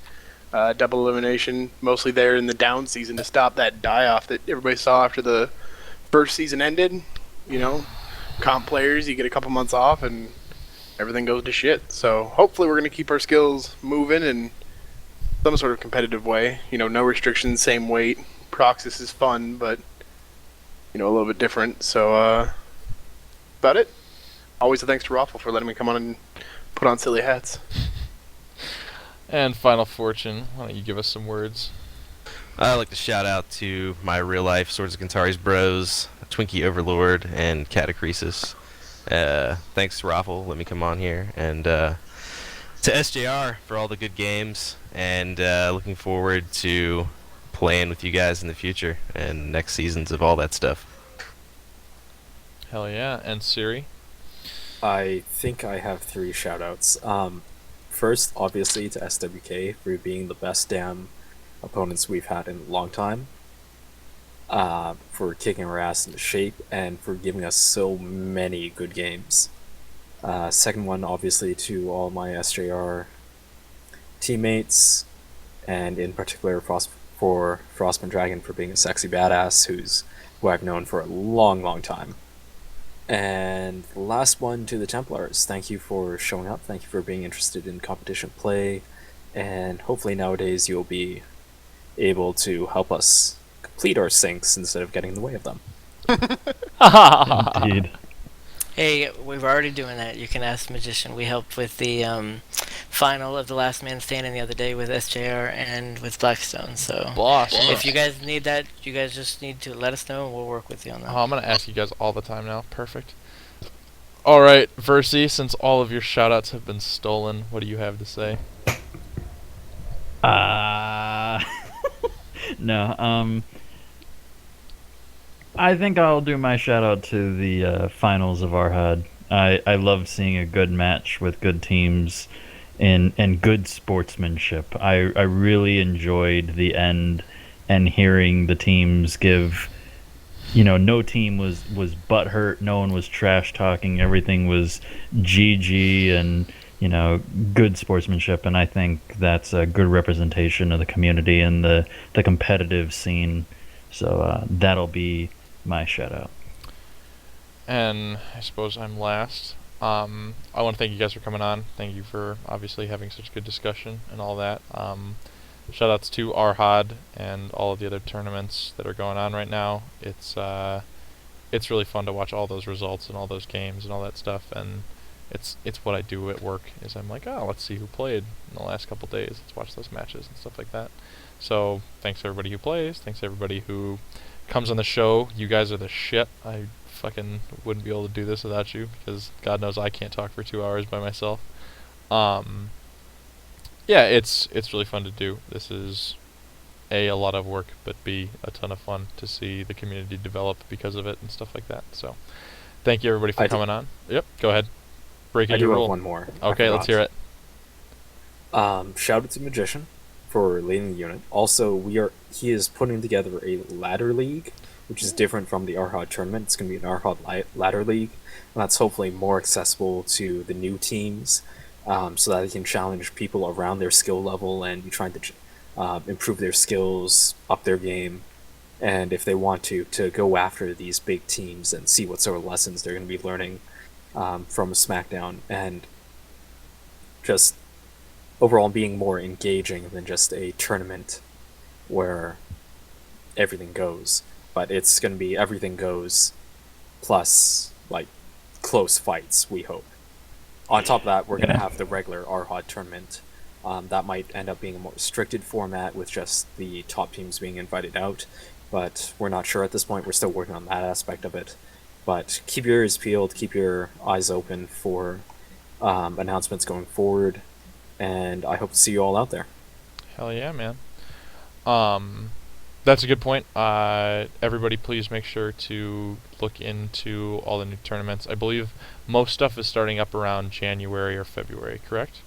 double elimination, mostly there in the down season to stop that die-off that everybody saw after the first season ended. You know, comp players, you get a couple months off and everything goes to shit. So hopefully we're going to keep our skills moving in some sort of competitive way. You know, no restrictions, same weight. Proxys is fun, but, you know, a little bit different. So, about it. Always a thanks to Raffle for letting me come on and put on silly hats. And Final Fortune, why don't you give us some words? I'd like to shout out to my real life Swords of Kantari's bros, Twinkie Overlord and Catacresis. Thanks to Raffle, let me come on here, and to SJR for all the good games, and looking forward to playing with you guys in the future and next seasons of all that stuff. Hell yeah. And Siri? I think I have 3 shoutouts. First, obviously, to SWK for being the best damn opponents we've had in a long time. For kicking our ass into shape and for giving us so many good games. Second one, obviously, to all my SJR teammates, and in particular for Frostman Dragon for being a sexy badass who I've known for a long, long time. And the last one to the Templars. Thank you for showing up. Thank you for being interested in competition play. And hopefully nowadays you'll be able to help us complete our syncs instead of getting in the way of them. Indeed. Hey, we were already doing that. You can ask Magician. We helped with the final of The Last Man Standing the other day with SJR and with Blackstone. So Boss. if you guys need that, you guys just need to let us know and we'll work with you on that. Oh, I'm going to ask you guys all the time now. Perfect. All right, Versi, since all of your shoutouts have been stolen, what do you have to say? No, I think I'll do my shout out to the finals of Arhad. I love seeing a good match with good teams and good sportsmanship. I really enjoyed the end and hearing the teams give, you know, no team was butthurt, no one was trash talking, everything was GG and, you know, good sportsmanship, and I think that's a good representation of the community and the competitive scene. So that'll be my shout out. And I suppose I'm last. I want to thank you guys for coming on. Thank you for obviously having such good discussion and all that. Shout outs to Arhad and all of the other tournaments that are going on right now. It's really fun to watch all those results and all those games and all that stuff, and it's what I do at work is I'm like, oh, let's see who played in the last couple days. Let's watch those matches and stuff like that. So thanks to everybody who plays. Thanks to everybody who comes on the show. You guys are the shit. I fucking wouldn't be able to do this without you, because God knows I can't talk for 2 hours by myself. Yeah, it's really fun to do. This is A, a lot of work, but B, a ton of fun to see the community develop because of it and stuff like that. So thank you everybody for coming on. Yep, go ahead. Breaking I do your have rule. one more. Okay, let's hear it. Shout out to Magician for leading the unit. Also, he is putting together a ladder league, which is different from the Arhad tournament. It's going to be an Arhad ladder league, and that's hopefully more accessible to the new teams, so that they can challenge people around their skill level and be trying to improve their skills, up their game, and if they want to go after these big teams and see what sort of lessons they're going to be learning from SmackDown, and just overall being more engaging than just a tournament where everything goes. But it's going to be everything goes plus, like, close fights, we hope. On top of that, we're going to have the regular Arhad tournament. That might end up being a more restricted format with just the top teams being invited out, but we're not sure at this point. We're still working on that aspect of it. But keep your ears peeled, keep your eyes open for announcements going forward, and I hope to see you all out there. Hell yeah, man. That's a good point. Everybody please make sure to look into all the new tournaments. I believe most stuff is starting up around January or February, correct?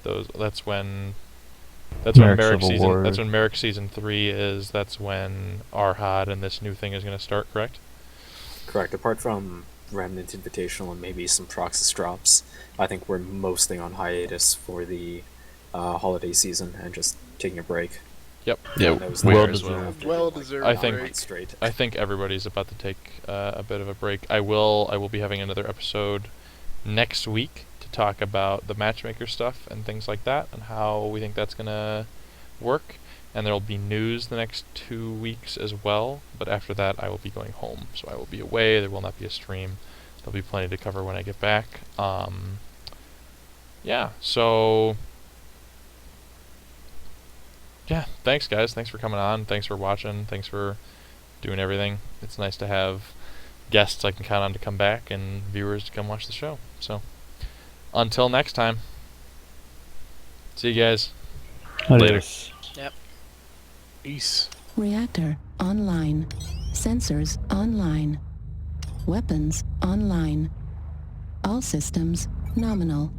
That's when Merrick season 3 is. That's when Arhad and this new thing is going to start, correct? Correct. Apart from Remnant Invitational and maybe some Proxys drops. I think we're mostly on hiatus for the holiday season and just taking a break. Yep. Yeah, God knows we that are after as well. Well deserved I think- break. straight. I think everybody's about to take a bit of a break. I will be having another episode next week to talk about the matchmaker stuff and things like that and how we think that's gonna work. And there will be news the next 2 weeks as well. But after that, I will be going home, so I will be away. There will not be a stream. There'll be plenty to cover when I get back. Yeah. So. Yeah, thanks guys. Thanks for coming on. Thanks for watching. Thanks for doing everything. It's nice to have guests I can count on to come back and viewers to come watch the show. So, until next time. See you guys. Adios. Peace. Reactor online. Sensors online. Weapons online. All systems nominal.